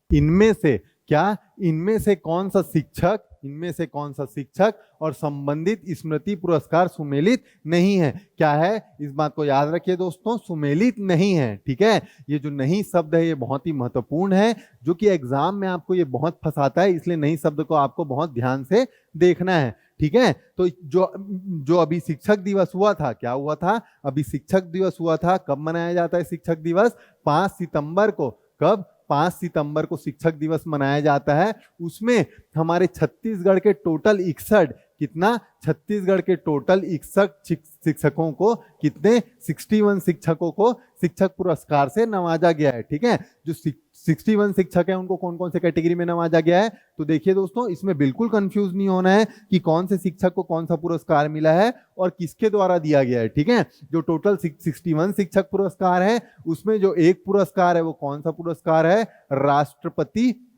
इनमें से क्या, इनमें से कौन सा शिक्षक, इनमें से कौन सा शिक्षक और संबंधित स्मृति पुरस्कार सुमेलित नहीं है। क्या है, इस बात को याद रखिए दोस्तों, सुमेलित नहीं है। ठीक है, ये जो नहीं शब्द है ये बहुत ही महत्वपूर्ण है, जो कि एग्जाम में आपको ये बहुत फंसाता है, इसलिए नहीं शब्द को आपको बहुत ध्यान से देखना है। ठीक है, तो जो अभी शिक्षक दिवस हुआ था, क्या हुआ था, अभी शिक्षक दिवस हुआ था, कब मनाया जाता है शिक्षक दिवस, 5 सितंबर को। कब, 5 सितंबर को शिक्षक दिवस मनाया जाता है। उसमें हमारे छत्तीसगढ़ के टोटल 61, कितना, छत्तीसगढ़ के टोटल 61 शिक्षकों को, कितने, 61 शिक्षकों को शिक्षक पुरस्कार से नवाजा गया है। ठीक है, जो 61 शिक्षक हैं उनको कौन कौन से कैटेगरी में नवाजा गया है, तो देखिए दोस्तों, इसमें बिल्कुल कंफ्यूज नहीं होना है कि कौन से शिक्षक को कौन सा पुरस्कार मिला है और किसके द्वारा दिया गया है। ठीक है, जो टोटल 61 शिक्षक पुरस्कार है उसमें जो एक पुरस्कार है वो कौन सा पुरस्कार है,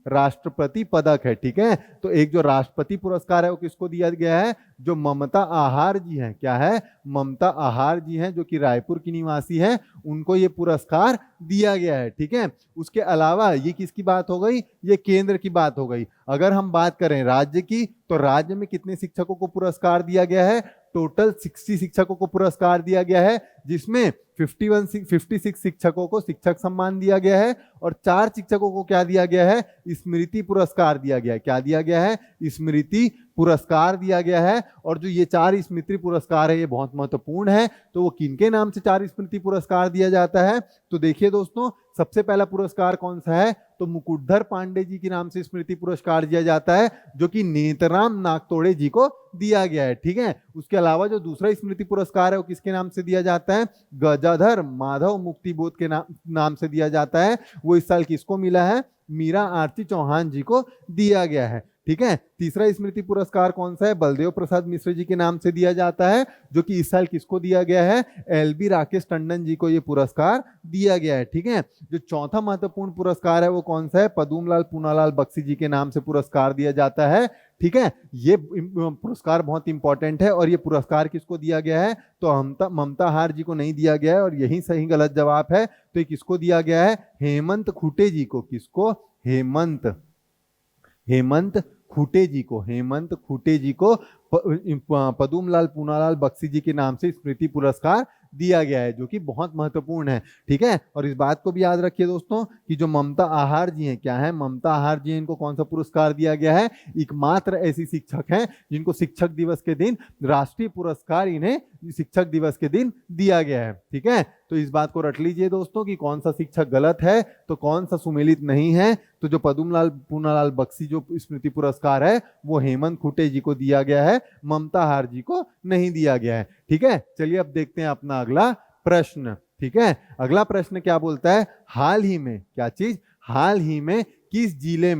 राष्ट्रपति पदक है। ठीक है, तो एक जो राष्ट्रपति पुरस्कार है वो किसको दिया गया है, जो ममता आहार जी हैं, क्या है, ममता आहार जी हैं, जो कि रायपुर की निवासी हैं, उनको ये पुरस्कार दिया गया है। ठीक है, उसके अलावा ये किसकी बात हो गई, ये केंद्र की बात हो गई। अगर हम बात करें राज्य की, तो राज्य में कितने शिक्षकों को पुरस्कार दिया गया है, टोटल 60 शिक्षकों को पुरस्कार दिया गया है, जिसमें 56 शिक्षकों को शिक्षक सम्मान दिया गया है और 4 शिक्षकों को क्या दिया गया है, स्मृति पुरस्कार दिया गया है। क्या दिया गया है, स्मृति पुरस्कार दिया गया है। और जो ये 4 स्मृति पुरस्कार है ये बहुत महत्वपूर्ण है। तो वो किनके नाम से 4 स्मृति पुरस्कार दिया जाता है, तो देखिए दोस्तों, सबसे पहला पुरस्कार कौन सा है, तो मुकुटधर पांडे जी के नाम से स्मृति पुरस्कार दिया जाता है, जो कि नेतराम नागतोड़े जी को दिया गया है। ठीक है, उसके अलावा जो दूसरा स्मृति पुरस्कार है वो किसके नाम से दिया जाता है, गजाधर माधव मुक्तिबोध के नाम से दिया जाता है। वो इस साल किसको मिला है, मीरा आरती चौहान जी को दिया गया है। ठीक है, तीसरा स्मृति पुरस्कार कौन सा है, बलदेव प्रसाद मिश्र जी के नाम से दिया जाता है, जो कि इस साल किसको दिया गया है, एलबी राकेश टंडन जी को ये पुरस्कार दिया गया है। ठीक है, जो चौथा महत्वपूर्ण पुरस्कार है वो कौन सा है, पदुमलाल पूनालाल बख्शी जी के नाम से पुरस्कार दिया जाता है। ठीक है, ये पुरस्कार बहुत इंपॉर्टेंट है और ये पुरस्कार किसको दिया गया है, तो ममता हार जी को नहीं दिया गया है और यही सही गलत जवाब है। तो ये किसको दिया गया है, हेमंत खूटे जी को, किसको, हेमंत खूटे जी को, हेमंत खूटे जी को पदुमलाल पूनालाल बख्शी जी के नाम से स्मृति पुरस्कार दिया गया है, जो कि बहुत महत्वपूर्ण है। ठीक है, और इस बात को भी याद रखिए दोस्तों कि जो ममता आहार जी हैं, क्या है, ममता आहार जी हैं, इनको कौन सा पुरस्कार दिया गया है, एकमात्र ऐसी शिक्षक हैं जिनको शिक्षक दिवस के दिन राष्ट्रीय पुरस्कार इन्हें शिक्षक दिवस के दिन दिया गया है। ठीक है, तो इस बात को रट लीजिए दोस्तों कि कौन सा शिक्षक गलत है तो कौन सा सुमेलित नहीं है। तो जो पदुमलाल पूनालाल बख्शी जो स्मृति पुरस्कार है वो हेमंत खूटे जी को दिया गया है, ममता हार जी को नहीं दिया गया है। ठीक है, चलिए अब देखते हैं अपना अगला प्रश्न। ठीक है, अगला प्रश्न क्या बोलता है, हाल ही में, क्या चीज, हाल ही में किस जिले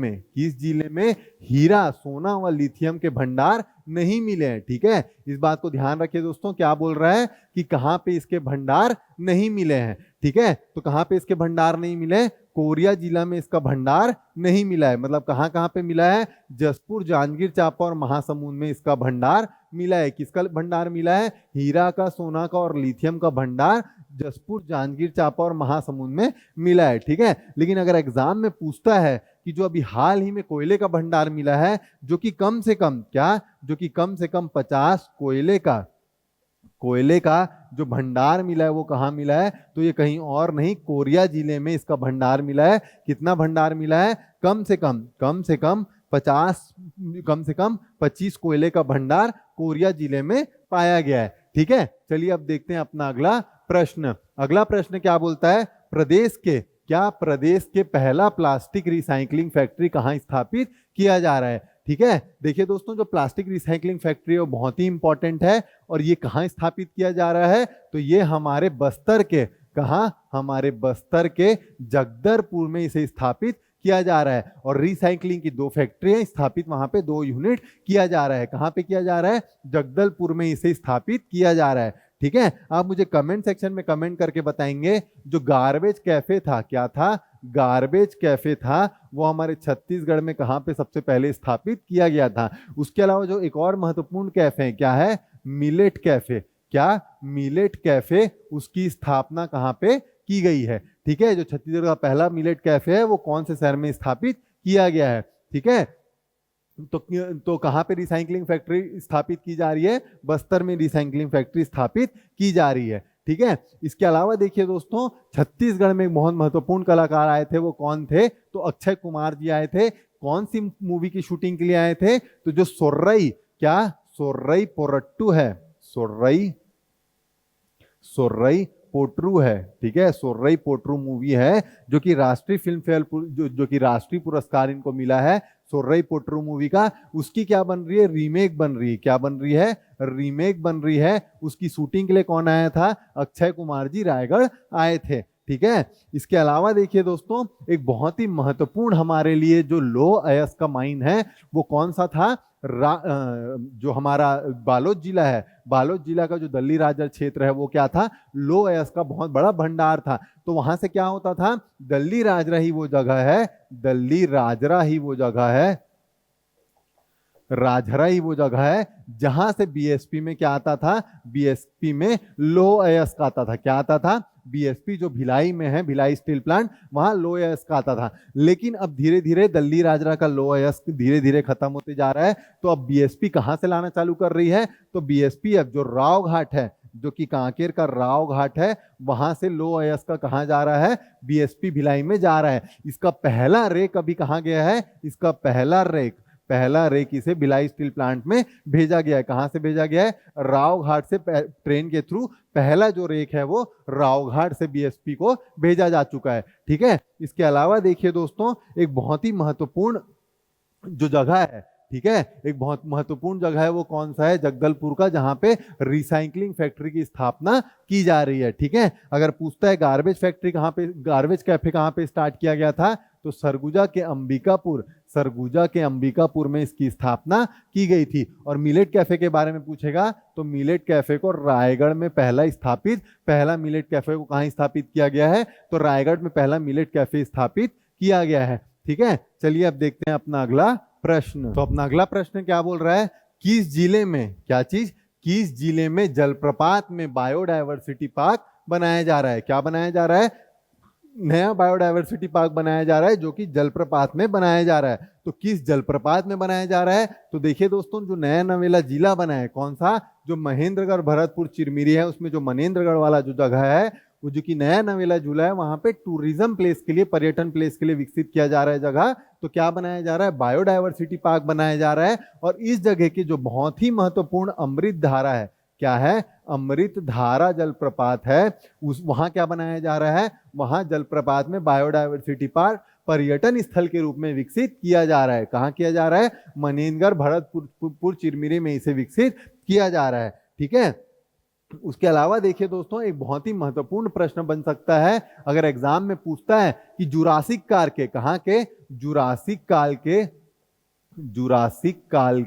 में हीरा, सोना व लिथियम के भंडार नहीं मिले हैं। ठीक है, इस बात को ध्यान रखिए दोस्तों, क्या बोल रहा है कि कहां पे इसके भंडार नहीं मिले हैं। ठीक है, तो कहां पे इसके भंडार नहीं मिले, कोरिया जिला में इसका भंडार नहीं मिला है। मतलब कहां कहां पे मिला है, जसपुर, जांजगीर चांपा और महासमुंद में इसका भंडार मिला है। किसका भंडार मिला है, हीरा का, सोना का और लिथियम का भंडार जसपुर, जांजगीर चांपा और महासमुंद में मिला है। ठीक है, लेकिन अगर एग्जाम में पूछता है कि जो अभी हाल ही में कोयले का भंडार मिला है, जो कि कम से कम, क्या, जो कि कम से कम 50 कोयले का जो भंडार मिला है वो कहाँ मिला है, तो ये कहीं और नहीं, कोरिया जिले में इसका भंडार मिला है। कितना भंडार मिला है, कम से कम 50 कम से कम 25 कोयले का भंडार कोरिया जिले में पाया गया है। ठीक है, चलिए अब देखते हैं अपना अगला प्रश्न। अगला प्रश्न क्या बोलता है, प्रदेश के पहला प्लास्टिक रिसाइकलिंग फैक्ट्री कहाँ स्थापित किया जा रहा है। ठीक है, देखिए दोस्तों, जो प्लास्टिक रिसाइकलिंग फैक्ट्री है वो बहुत ही इंपॉर्टेंट है और ये कहाँ स्थापित किया जा रहा है, तो ये हमारे बस्तर के, कहाँ, हमारे बस्तर के जगदलपुर में इसे स्थापित किया जा रहा है। और रिसाइकलिंग की 2 फैक्ट्रियां स्थापित, वहां पे 2 यूनिट किया जा रहा है। कहाँ पे किया जा रहा है, जगदलपुर में इसे स्थापित किया जा रहा है। ठीक है, आप मुझे कमेंट सेक्शन में कमेंट करके बताएंगे जो गार्बेज कैफे था, क्या था, गार्बेज कैफे था, वो हमारे छत्तीसगढ़ में कहाँ पे सबसे पहले स्थापित किया गया था। उसके अलावा जो एक और महत्वपूर्ण कैफे है, क्या है, मिलेट कैफे, क्या, मिलेट कैफे, उसकी स्थापना कहाँ पे की गई है। ठीक है, जो छत्तीसगढ़ का पहला मिलेट कैफे है वो कौन से शहर में स्थापित किया गया है। ठीक है, तो कहाँ पे रिसाइकलिंग फैक्ट्री स्थापित की जा रही है, बस्तर में रिसाइकलिंग फैक्ट्री स्थापित की जा रही है। ठीक है, इसके अलावा देखिए दोस्तों, छत्तीसगढ़ में एक बहुत महत्वपूर्ण कलाकार आए थे, वो कौन थे, तो अक्षय कुमार जी आए थे। कौन सी मूवी की शूटिंग के लिए आए थे, तो जो सोर्रई, क्या, सोर्रई पोरट्टू है, सोर्रई पोट्रू है। ठीक है, सोर्रई पोट्रू मूवी है जो कि राष्ट्रीय फिल्म फेयर जो कि राष्ट्रीय पुरस्कार इनको मिला है, सोर्रई पोट्रू मूवी का। उसकी क्या बन रही है, रीमेक बन रही है। क्या बन रही है, रीमेक बन रही है। उसकी शूटिंग के लिए कौन आया था, अक्षय कुमार जी रायगढ़ आए थे। ठीक है, इसके अलावा देखिए दोस्तों, एक बहुत ही महत्वपूर्ण हमारे लिए जो लो अयस्क का माइन है वो कौन सा था, जो हमारा बालोद जिला है, बालोद जिला का जो दल्ली राजरा क्षेत्र है वो क्या था, लो अयस्क का बहुत बड़ा भंडार था। तो वहां से क्या होता था, दल्ली राजरा ही वो जगह है, दल्ली राजरा ही वो जगह है, राजहरा ही वो जगह है जहां से बीएसपी में क्या आता था, बीएसपी में लो अयस्क आता था। क्या आता था, बीएसपी जो भिलाई में है, भिलाई स्टील प्लांट, वहां लो अयस्क आता था। लेकिन अब धीरे धीरे दल्ली राजरा का लो अयस्क धीरे धीरे खत्म होते जा रहा है। तो अब बीएसपी कहां से लाना चालू कर रही है, तो बीएसपी अब जो राव घाट है, जो कि कांकेर का राव घाट है, वहां से लो अयस्क का कहां जा रहा है, बीएसपी भिलाई में जा रहा है। इसका पहला रेक अभी कहां गया है, इसका पहला रेक इसे भिलाई स्टील प्लांट में भेजा गया है। कहां से भेजा गया है, राव घाट से ट्रेन के थ्रू पहला जो रेक है वो राव घाट से बीएसपी को भेजा जा चुका है। ठीक है, इसके अलावा देखिए दोस्तों, एक बहुत ही महत्वपूर्ण जो जगह है, ठीक है, एक बहुत महत्वपूर्ण जगह है, वो कौन सा है, जगदलपुर का, जहां पे रिसाइकलिंग फैक्ट्री की स्थापना की जा रही है। ठीक है, अगर पूछता है गार्बेज फैक्ट्री कहां पे, गार्बेज कैफे कहां पे स्टार्ट किया गया था, तो सरगुजा के अंबिकापुर में इसकी स्थापना की गई थी। और मिलेट कैफे के बारे में पूछेगा तो मिलेट कैफे को रायगढ़ में पहला मिलेट कैफे को कहां स्थापित किया गया है, तो रायगढ़ में पहला मिलेट कैफे स्थापित किया गया है। ठीक है, चलिए अब देखते हैं अपना अगला प्रश्न। तो अपना अगला प्रश्न क्या बोल रहा है, किस जिले में जलप्रपात में बायोडायवर्सिटी पार्क बनाया जा रहा है। क्या बनाया जा रहा है, नया बायोडायवर्सिटी पार्क बनाया जा रहा है जो कि जलप्रपात में बनाया जा रहा है। तो किस जलप्रपात में बनाया जा रहा है, तो देखिए दोस्तों, जो नया नवेला जिला बना है, कौन सा, जो महेंद्रगढ़ भरतपुर चिरमिरी है, उसमें जो मनेन्द्रगढ़ वाला जो जगह है, वो जो कि नया नवेला जिला है, वहां पे टूरिज्म प्लेस के लिए, पर्यटन प्लेस के लिए विकसित किया जा रहा है जगह। तो क्या बनाया जा रहा है, बायोडायवर्सिटी पार्क बनाया जा रहा है। और इस जगह की जो बहुत ही महत्वपूर्ण अमृत धारा है, क्या है, अमृत धारा जलप्रपात है, वहां क्या बनाया जा रहा है, वहां जलप्रपात में बायोडायवर्सिटी पार्क पर्यटन स्थल के रूप में विकसित किया जा रहा है। कहां किया जा रहा है, मनेन्द्रगढ़ भरतपुर चिरमिरी में इसे विकसित किया जा रहा है। ठीक है, उसके अलावा देखिए दोस्तों, एक बहुत ही महत्वपूर्ण प्रश्न बन सकता है अगर एग्जाम में पूछता है कि जुरासिक काल के, कहां के, जुरासिक काल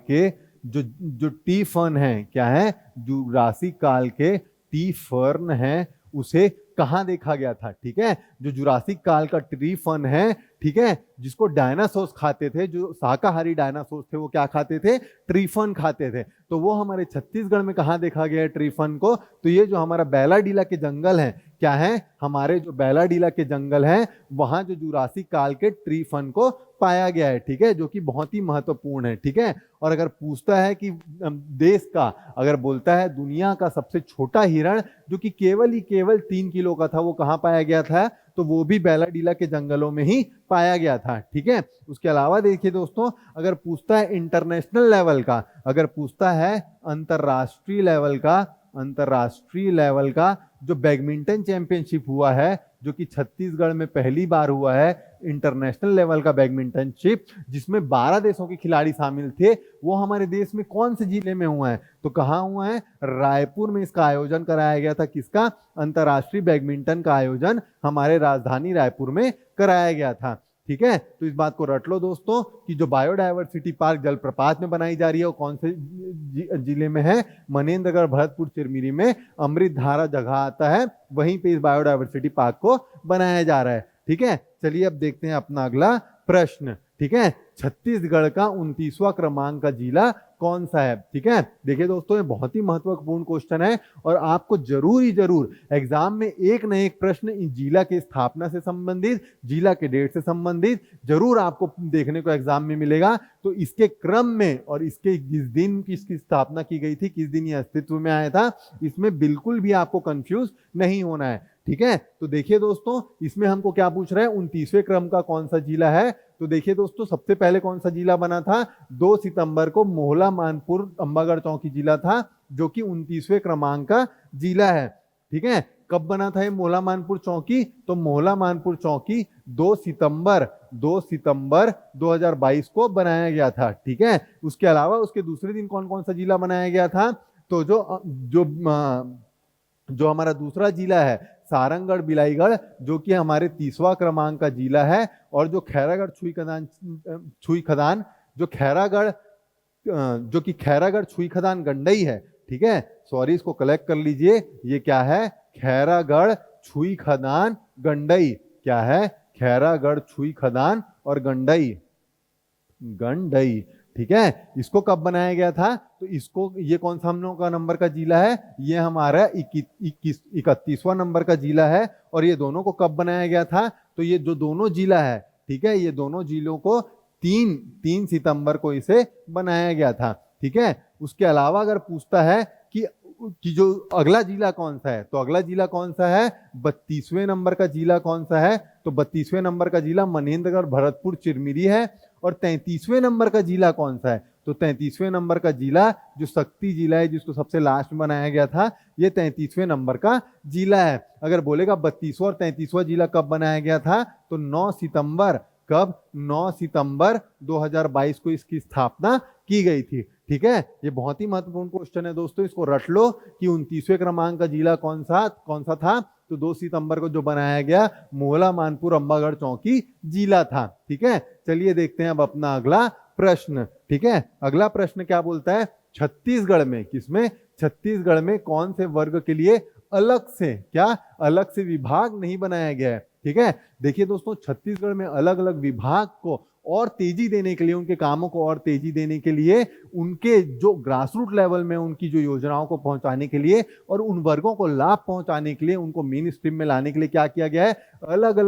के जो टी फर्न है, क्या है, जुरासिक काल के टी फर्न है, उसे कहां देखा गया था। ठीक है, जो जुरासिक काल का ट्री फर्न है, ठीक है, जिसको डायनासोर्स खाते थे, जो शाकाहारी डायनासोर्स थे, वो क्या खाते थे, ट्रीफन खाते थे। तो वो हमारे छत्तीसगढ़ में कहां देखा गया है ट्रीफन को, तो ये जो हमारा बैलाडीला के जंगल है, क्या है, हमारे जो बैलाडीला के जंगल हैं, वहां जो जुरासिक काल के ट्रीफन को पाया गया है। ठीक है, जो कि बहुत ही महत्वपूर्ण है। ठीक है, और अगर पूछता है कि देश का, अगर बोलता है दुनिया का सबसे छोटा हिरण जो कि केवल 3 किलो का था, वो कहां पाया गया था, तो वो भी बैलाडीला के जंगलों में ही पाया गया था। ठीक है, उसके अलावा देखिए दोस्तों, अगर पूछता है इंटरनेशनल लेवल का, अगर पूछता है अंतरराष्ट्रीय लेवल का, अंतरराष्ट्रीय लेवल का जो बैडमिंटन चैंपियनशिप हुआ है, जो कि छत्तीसगढ़ में पहली बार हुआ है इंटरनेशनल लेवल का बैडमिंटनशिप, जिसमें 12 देशों के खिलाड़ी शामिल थे, वो हमारे देश में कौन से जिले में हुआ है? तो कहाँ हुआ है? रायपुर में इसका आयोजन कराया गया था। किसका? अंतरराष्ट्रीय बैडमिंटन का आयोजन हमारे राजधानी रायपुर में कराया गया था। ठीक है, तो इस बात को रट लो दोस्तों कि जो बायोडायवर्सिटी पार्क जलप्रपात में बनाई जा रही है वो कौन से जिले में है? मनेन्द्रगढ़, भरतपुर, चिरमिरी में अमृत धारा जगह आता है, वहीं पे इस बायोडायवर्सिटी पार्क को बनाया जा रहा है। ठीक है, चलिए अब देखते हैं अपना अगला प्रश्न। ठीक है, छत्तीसगढ़ का 29वां क्रमांक का जिला कौन सा है? ठीक है, देखिए दोस्तों, ये बहुत ही महत्वपूर्ण क्वेश्चन है और आपको जरूर ही जरूर एग्जाम में एक न एक प्रश्न इस जिला की स्थापना से संबंधित, जिला के डेट से संबंधित जरूर आपको देखने को एग्जाम में मिलेगा। तो इसके क्रम में और इसके किस दिन इसकी स्थापना की गई थी, किस दिन ये अस्तित्व में आया था, इसमें बिल्कुल भी आपको कंफ्यूज नहीं होना है। ठीक है, तो देखिए दोस्तों, इसमें हमको क्या पूछ रहा है? 29वें क्रम का कौन सा जिला है? तो देखिए दोस्तों, सबसे पहले कौन सा जिला बना था? 2 सितंबर को मोहला मानपुर अंबागढ़ चौकी जिला था, जो कि 29वें क्रमांक का जिला है। ठीक है, कब बना था ये मोहला मानपुर चौकी? तो मोहला मानपुर चौकी 2 सितंबर 2022 को बनाया गया था। ठीक है, उसके अलावा उसके दूसरे दिन कौन कौन सा जिला बनाया गया था? तो जो हमारा दूसरा जिला है सारंगगढ़ बिलाईगढ़, जो कि हमारे 30वां क्रमांक का जिला है, और जो खैरागढ़ छुई खदान जो खैरागढ़ जो कि खैरागढ़ छुई खदान गंडई है। ठीक है, सॉरी, इसको कलेक्ट कर लीजिए, ये क्या है? खैरागढ़ छुई खदान गंडई। क्या है? खैरागढ़ छुई खदान और गंडई। ठीक है, इसको कब बनाया गया था? तो इसको, ये कौन सा हम लोगों का नंबर का जिला है? ये हमारा 31वां नंबर का जिला है। और ये दोनों को कब बनाया गया था? तो ये जो दोनों जिला है, ठीक है, ये दोनों जिलों को 3 सितंबर को इसे बनाया गया था। ठीक है, उसके अलावा अगर पूछता है कि जो अगला जिला कौन सा है, तो अगला जिला कौन सा है? 32वें नंबर का जिला कौन सा है? तो 32वें नंबर का जिला मनेन्द्रगढ़, भरतपुर, चिरमिरी है। और 33वें नंबर का जिला कौन सा है? तो 33वें नंबर का जिला जो शक्ति जिला है, जिसको सबसे लास्ट में बनाया गया था, ये 33वें नंबर का जिला है। अगर बोलेगा 32वां और 33वां जिला कब बनाया गया था, तो 9 सितंबर, कब? 9 सितंबर 2022 को इसकी स्थापना की गई थी। ठीक है, ये बहुत ही महत्वपूर्ण क्वेश्चन है दोस्तों, इसको रट लो कि 29वें क्रमांक का जिला कौन सा था? तो 2 सितंबर को जो बनाया गया मोहला मानपुर अंबागढ़ चौकी जिला था। ठीक है, चलिए देखते हैं अब अपना अगला प्रश्न। ठीक है, अगला प्रश्न क्या बोलता है? छत्तीसगढ़ में, किसमें? छत्तीसगढ़ में कौन से वर्ग के लिए अलग से विभाग नहीं बनाया गया है? ठीक है, देखिए दोस्तों, छत्तीसगढ़ में अलग अलग विभाग को और तेजी देने के लिए, उनके कामों को और तेजी देने के लिए, उनके जो ग्रास रूट लेवल में उनकी जो योजनाओं को पहुंचाने के लिए और उन वर्गों को लाभ पहुंचाने के लिए, उनको मेन स्ट्रीम में लाने के लिए क्या किया गया है? अलग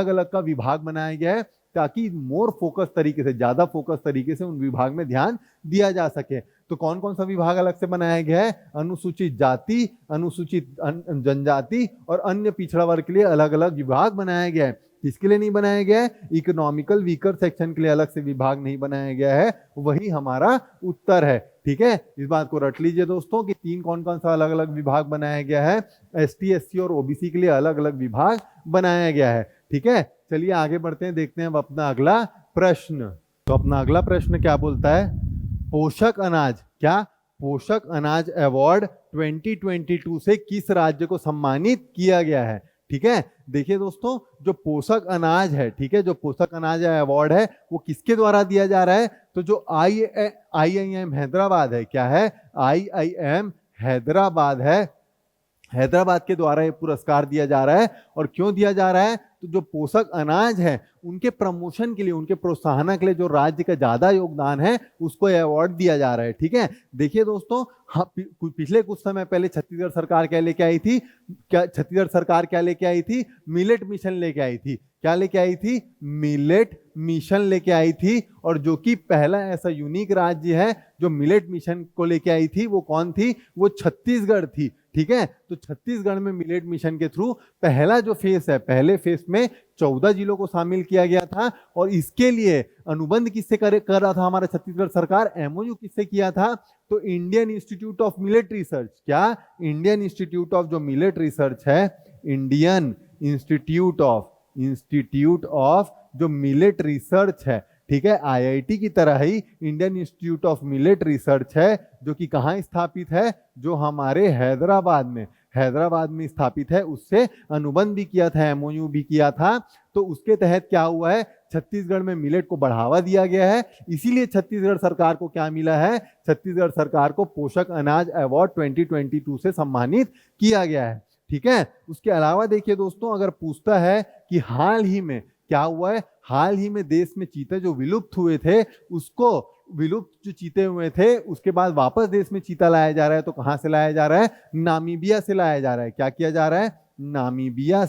अलग का विभाग बनाया गया है, ताकि मोर फोकस तरीके से, ज्यादा फोकस तरीके से उन विभाग में ध्यान दिया जा सके। तो कौन कौन सा विभाग अलग से बनाया गया है? अनुसूचित जाति, अनुसूचित जनजाति और अन्य पिछड़ा वर्ग के लिए अलग अलग विभाग बनाया गया है। किसके लिए नहीं बनाया गया है? इकोनॉमिकल वीकर सेक्शन के लिए अलग से विभाग नहीं बनाया गया है, वही हमारा उत्तर है। ठीक है, इस बात को रट लीजिए दोस्तों कि 3 कौन कौन सा अलग अलग विभाग बनाया गया है। ST, SC और OBC के लिए अलग अलग विभाग बनाया गया है। ठीक है, चलिए आगे बढ़ते हैं, देखते हैं अब अपना अगला प्रश्न। तो अपना अगला प्रश्न क्या बोलता है? पोषक अनाज, क्या? पोषक अनाज अवार्ड 2022 से किस राज्य को सम्मानित किया गया है? ठीक है, देखिए दोस्तों, जो पोषक अनाज है, ठीक है, जो पोषक अनाज अवार्ड है, वो किसके द्वारा दिया जा रहा है? तो जो IIM हैदराबाद है, क्या है? IIM हैदराबाद है, हैदराबाद के द्वारा ये पुरस्कार दिया जा रहा है। और क्यों दिया जा रहा है? तो जो पोषक अनाज है, उनके प्रमोशन के लिए, उनके प्रोत्साहन के लिए जो राज्य का ज्यादा योगदान है, उसको यह अवार्ड दिया जा रहा है। ठीक है, देखिए दोस्तों, पिछले कुछ समय पहले छत्तीसगढ़ सरकार क्या लेके आई थी? छत्तीसगढ़ सरकार क्या लेके आई थी? मिलेट मिशन लेके आई थी। क्या लेके आई थी? मिलेट मिशन लेके आई थी। और जो कि पहला ऐसा यूनिक राज्य है जो मिलेट मिशन को लेके आई थी, वो कौन थी? वो छत्तीसगढ़ थी। ठीक है। तो छत्तीसगढ़ में मिलेट मिशन के थ्रू पहला जो फेस है, पहले फेस में 14 जिलों को शामिल किया गया था और इसके लिए अनुबंध किससे कर रहा था हमारा छत्तीसगढ़ सरकार, एमओयू किससे किया था, तो Indian institute of millet research, क्या इंडियन इंस्टीट्यूट ऑफ जो मिलेट रिसर्च है, इंडियन इंस्टीट्यूट ऑफ जो मिलेट रिसर्च है, ठीक है, आईआईटी की तरह ही Indian institute of millet research है, जो कि कहाँ स्थापित है, जो हमारे हैदराबाद में स्थापित है, उससे अनुबंध भी किया था, एमओयू भी किया था। तो उसके तहत क्या हुआ है, छत्तीसगढ़ में मिलेट को बढ़ावा दिया गया है। इसीलिए छत्तीसगढ़ सरकार को क्या मिला है, छत्तीसगढ़ सरकार को पोषक अनाज अवार्ड 2022 से सम्मानित किया गया है, ठीक है। उसके अलावा देखिए दोस्तों, अगर पूछता है कि हाल ही में क्या हुआ है, हाल ही में देश में चीते जो विलुप्त हुए थे, उसको विलुप्त जो चीते हुए थे उसके बाद वापस देश में चीता लाया जा रहा है, तो कहां से लाया जा रहा है, नामीबिया से लाया जा रहा है। क्या किया जा रहा है, नामीबिया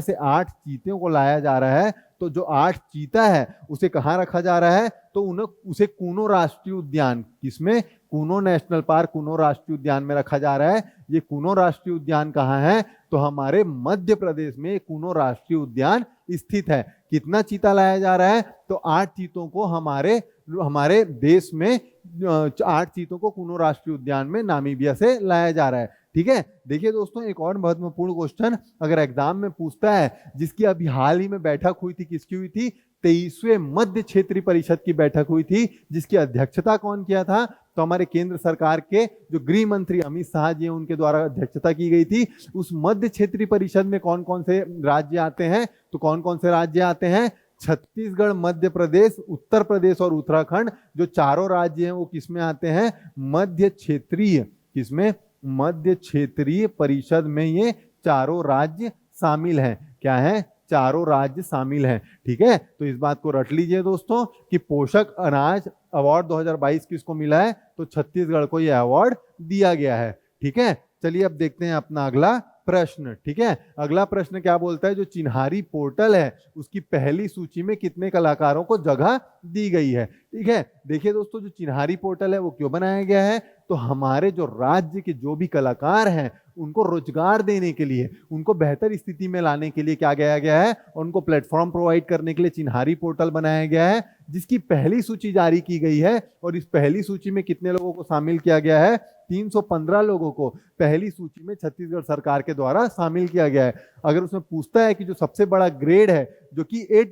से 8 चीतों को लाया जा रहा है। तो जो 8 चीता है उसे कहाँ रखा जा रहा है, तो उसे कूनो राष्ट्रीय उद्यान, किसमें, कूनो नेशनल पार्क, कूनो राष्ट्रीय उद्यान में रखा जा रहा है। ये कूनो राष्ट्रीय उद्यान कहाँ है, तो हमारे मध्य प्रदेश में कूनो राष्ट्रीय उद्यान स्थित है। कितना चीता लाया जा रहा है, तो 8 चीतों को हमारे देश में 8 चीतों को कूनो राष्ट्रीय उद्यान में नामीबिया से लाया जा रहा है, ठीक है। देखिए दोस्तों, एक और महत्वपूर्ण क्वेश्चन अगर एग्जाम में पूछता है, जिसकी अभी हाल ही में बैठक हुई थी, किसकी हुई थी, 23वें मध्य क्षेत्रीय परिषद की बैठक हुई थी, जिसकी अध्यक्षता कौन किया था, तो हमारे केंद्र सरकार के जो गृह मंत्री अमित शाह जी हैं, उनके द्वारा अध्यक्षता की गई थी। उस मध्य क्षेत्रीय परिषद में कौन कौन से राज्य आते हैं, तो कौन कौन से राज्य आते हैं, छत्तीसगढ़, मध्य प्रदेश, उत्तर प्रदेश और उत्तराखंड, जो चारों राज्य हैं वो किसमें आते हैं, मध्य क्षेत्रीय, किसमें, मध्य क्षेत्रीय परिषद में ये चारों राज्य शामिल हैं। क्या है, चारों राज्य शामिल हैं, ठीक है। तो इस बात को रट लीजिए दोस्तों कि पोषक अनाज अवार्ड 2022 किसको मिला है, तो छत्तीसगढ़ को यह अवार्ड दिया गया है, ठीक है। चलिए अब देखते हैं अपना अगला प्रश्न, ठीक है। अगला प्रश्न क्या बोलता है, जो चिन्हारी पोर्टल है उसकी पहली सूची में कितने कलाकारों को जगह दी गई है, ठीक है। देखिए दोस्तों, जो चिन्हारी पोर्टल है वो क्यों बनाया गया है, तो हमारे जो राज्य के जो भी कलाकार हैं उनको रोजगार देने के लिए, उनको बेहतर स्थिति में लाने के लिए क्या किया गया है, उनको प्लेटफॉर्म प्रोवाइड करने के लिए चिन्हारी पोर्टल बनाया गया है, जिसकी पहली सूची जारी की गई है। और इस पहली सूची में कितने लोगों को शामिल किया गया है, 315 लोगों को पहली सूची में छत्तीसगढ़ सरकार के द्वारा शामिल किया गया है। अगर उसमें पूछता है कि जो सबसे बड़ा ग्रेड है जो कि A++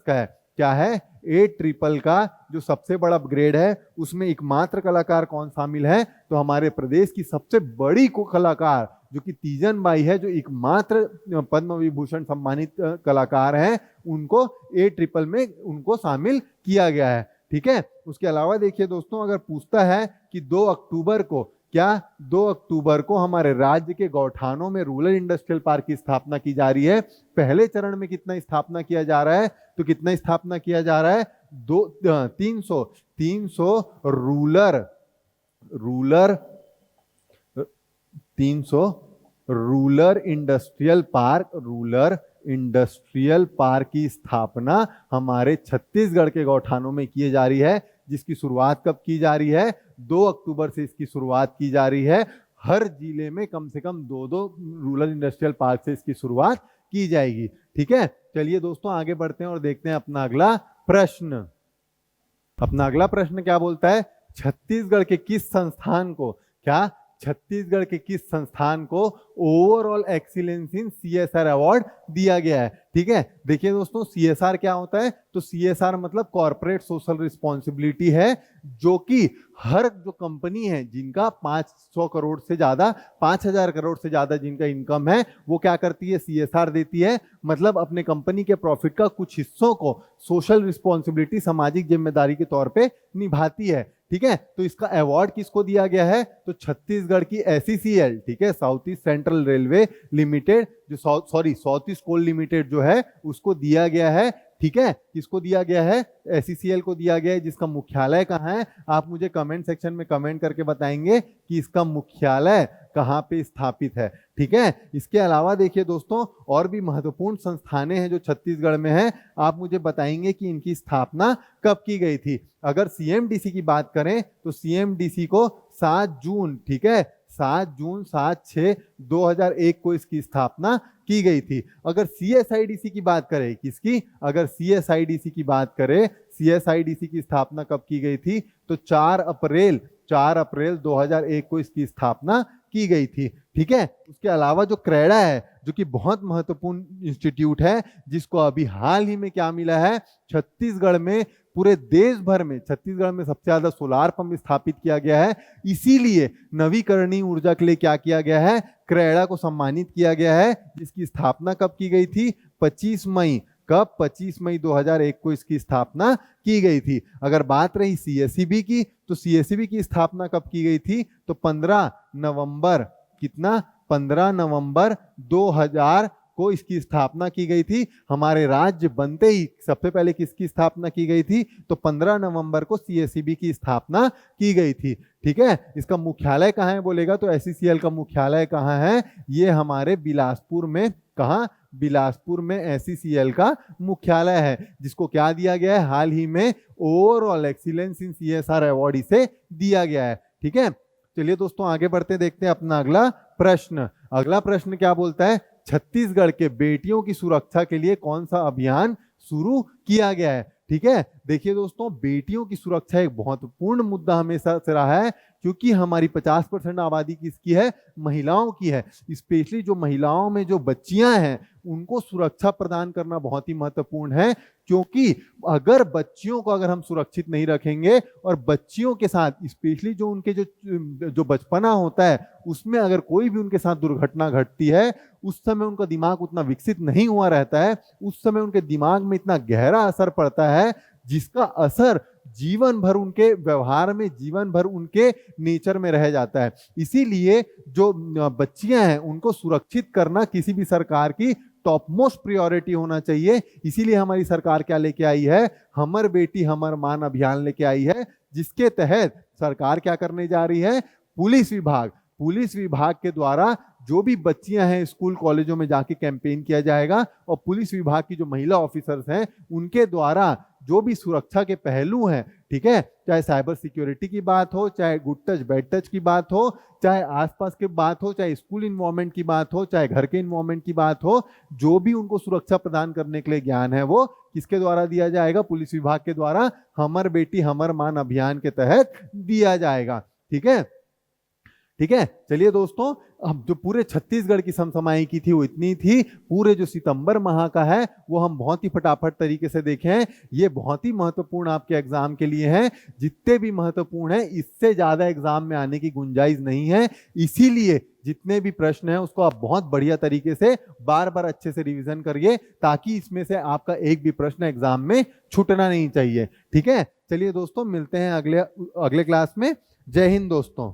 का है, क्या है, A+ का जो सबसे बड़ा ग्रेड है, उसमें एकमात्र कलाकार कौन शामिल है, तो हमारे प्रदेश की सबसे बड़ी कलाकार जो कि तीजन बाई है, जो एकमात्र पद्म विभूषण सम्मानित कलाकार हैं, उनको A+ में उनको शामिल किया गया है, ठीक है। उसके अलावा देखिए दोस्तों, अगर पूछता है कि 2 अक्टूबर को, क्या 2 अक्टूबर को हमारे राज्य के गौठानों में रूरल इंडस्ट्रियल पार्क की स्थापना की जा रही है, पहले चरण में कितना स्थापना किया जा रहा है, तो कितना स्थापना किया जा रहा है, 300 रूरल इंडस्ट्रियल पार्क की स्थापना हमारे छत्तीसगढ़ के गौठानों में की जा रही है, जिसकी शुरुआत कब की जा रही है, 2 अक्टूबर से इसकी शुरुआत की जा रही है। हर जिले में कम से कम 2 रूरल इंडस्ट्रियल पार्क से इसकी शुरुआत की जाएगी, ठीक है। चलिए दोस्तों आगे बढ़ते हैं और देखते हैं अपना अगला प्रश्न। अपना अगला प्रश्न क्या बोलता है, छत्तीसगढ़ के किस संस्थान को, क्या छत्तीसगढ़ के किस संस्थान को overall excellence in CSR award दिया गया है, ठीक है। देखिए दोस्तों, CSR क्या होता है, तो CSR मतलब कॉर्पोरेट सोशल रिस्पॉन्सिबिलिटी है, जो कि हर जो कंपनी है जिनका 500 करोड़ से ज्यादा, 5000 करोड़ से ज्यादा जिनका इनकम है, वो क्या करती है, CSR देती है। मतलब अपने कंपनी के प्रॉफिट का कुछ हिस्सों को सोशल रिस्पॉन्सिबिलिटी, सामाजिक जिम्मेदारी के तौर पे निभाती है, ठीक है। तो इसका अवार्ड किसको दिया गया है, तो छत्तीसगढ़ की SECL, ठीक है, south east central railway limited, जो साउथ ईस्ट कोल लिमिटेड जो है उसको दिया गया है, ठीक है। किसको दिया गया है, SECL को दिया गया है, जिसका मुख्यालय कहाँ है, आप मुझे कमेंट सेक्शन में कमेंट करके बताएंगे कि इसका मुख्यालय कहाँ पे स्थापित है, ठीक है। इसके अलावा देखिए दोस्तों, और भी महत्वपूर्ण संस्थानें हैं जो छत्तीसगढ़ में हैं, आप मुझे बताएंगे कि इनकी स्थापना कब की गई थी। अगर CMDC की बात करें तो CMDC को 7 जून, ठीक है, 7 जून 2001 को इसकी स्थापना की गई थी। अगर CSIDC की बात करें, किसकी, अगर CSIDC की बात करें, CSIDC की स्थापना कब की गई थी, तो 4 अप्रैल 2001 को इसकी स्थापना की गई थी। ठीक है। उसके अलावा जो क्रेडा है, जो कि बहुत महत्वपूर्ण इंस्टीट्यूट है, जिसको अभी हाल ही में क्या मिला है, छत्तीसगढ़ में, पूरे देश भर में छत्तीसगढ़ में सबसे ज्यादा सोलार पंप स्थापित किया गया है। इसीलिए नवीकरणीय ऊर्जा के लिए क्या किया गया है, क्रेडा को सम्मानित किया गया है, जिसकी स्थापना कब की गई थी, 25 मई, कब, 25 मई 2001 को इसकी स्थापना की गई थी। अगर बात रही CSEB की, तो CSEB की स्थापना कब की गई थी, तो 15 नवंबर, कितना, 15 नवंबर 2000 को इसकी स्थापना की गई थी। हमारे राज्य बनते ही सबसे पहले किसकी स्थापना की गई थी, तो 15 नवंबर को CSEB की स्थापना की गई थी। ठीक है। इसका मुख्यालय कहाँ है बोलेगा, तो SCCL का मुख्यालय कहाँ है, ये हमारे बिलासपुर में, कहाँ, बिलासपुर में SCCL का मुख्यालय है, जिसको क्या दिया गया है, हाल ही में overall excellence in CSR award इसे दिया गया है। ठीक है। चलिए दोस्तों आगे बढ़ते देखते हैं अपना अगला प्रश्न। अगला प्रश्न क्या बोलता है, छत्तीसगढ़ के बेटियों की सुरक्षा के लिए कौन सा अभियान शुरू किया गया है। ठीक है। देखिए दोस्तों, बेटियों की सुरक्षा एक महत्वपूर्ण मुद्दा हमेशा से रहा है, क्योंकि हमारी 50% आबादी किसकी है, महिलाओं की है। स्पेशली जो महिलाओं में जो बच्चियां हैं, उनको सुरक्षा प्रदान करना बहुत ही महत्वपूर्ण है, क्योंकि अगर बच्चियों को अगर हम सुरक्षित नहीं रखेंगे, और बच्चियों के साथ स्पेशली जो उनके जो बचपना होता है, उसमें अगर कोई भी उनके साथ दुर्घटना घटती है, उस समय उनका दिमाग उतना विकसित नहीं हुआ रहता है, उस समय उनके दिमाग में इतना गहरा असर पड़ता है, जिसका असर जीवन भर उनके व्यवहार में, जीवन भर उनके नेचर में रह जाता है। इसीलिए जो बच्चियां हैं, उनको सुरक्षित करना किसी भी सरकार की टॉप मोस्ट प्रायोरिटी होना चाहिए। इसीलिए हमारी सरकार क्या लेके आई है, हमर बेटी हमर मान अभियान लेके आई है, जिसके तहत सरकार क्या करने जा रही है, पुलिस विभाग के द्वारा जो भी बच्चियां हैं स्कूल कॉलेजों में जाके कैंपेन किया जाएगा, और पुलिस विभाग की जो महिला ऑफिसर्स हैं, उनके द्वारा जो भी सुरक्षा के पहलू हैं, ठीक है, चाहे साइबर सिक्योरिटी की बात हो, चाहे गुड टच बैड टच की बात हो, चाहे आसपास की बात हो, चाहे स्कूल इन्वायरमेंट की बात हो, चाहे घर के इन्वायरमेंट की बात हो, जो भी उनको सुरक्षा प्रदान करने के लिए ज्ञान है, वो किसके द्वारा दिया जाएगा, पुलिस विभाग के द्वारा हमर बेटी हमर मान अभियान के तहत दिया जाएगा। ठीक है। ठीक है। चलिए दोस्तों, अब जो पूरे छत्तीसगढ़ की समसमाई की थी वो इतनी थी। पूरे जो सितंबर माह का है वो हम बहुत ही फटाफट तरीके से देखें। ये बहुत ही महत्वपूर्ण आपके एग्जाम के लिए है, जितने भी महत्वपूर्ण है, इससे ज्यादा एग्जाम में आने की गुंजाइश नहीं है। इसीलिए जितने भी प्रश्न हैं उसको आप बहुत बढ़िया तरीके से बार बार अच्छे से रिवीजन करिए, ताकि इसमें से आपका एक भी प्रश्न एग्जाम में छूटना नहीं चाहिए। ठीक है। चलिए दोस्तों, मिलते हैं अगले क्लास में। जय हिंद दोस्तों।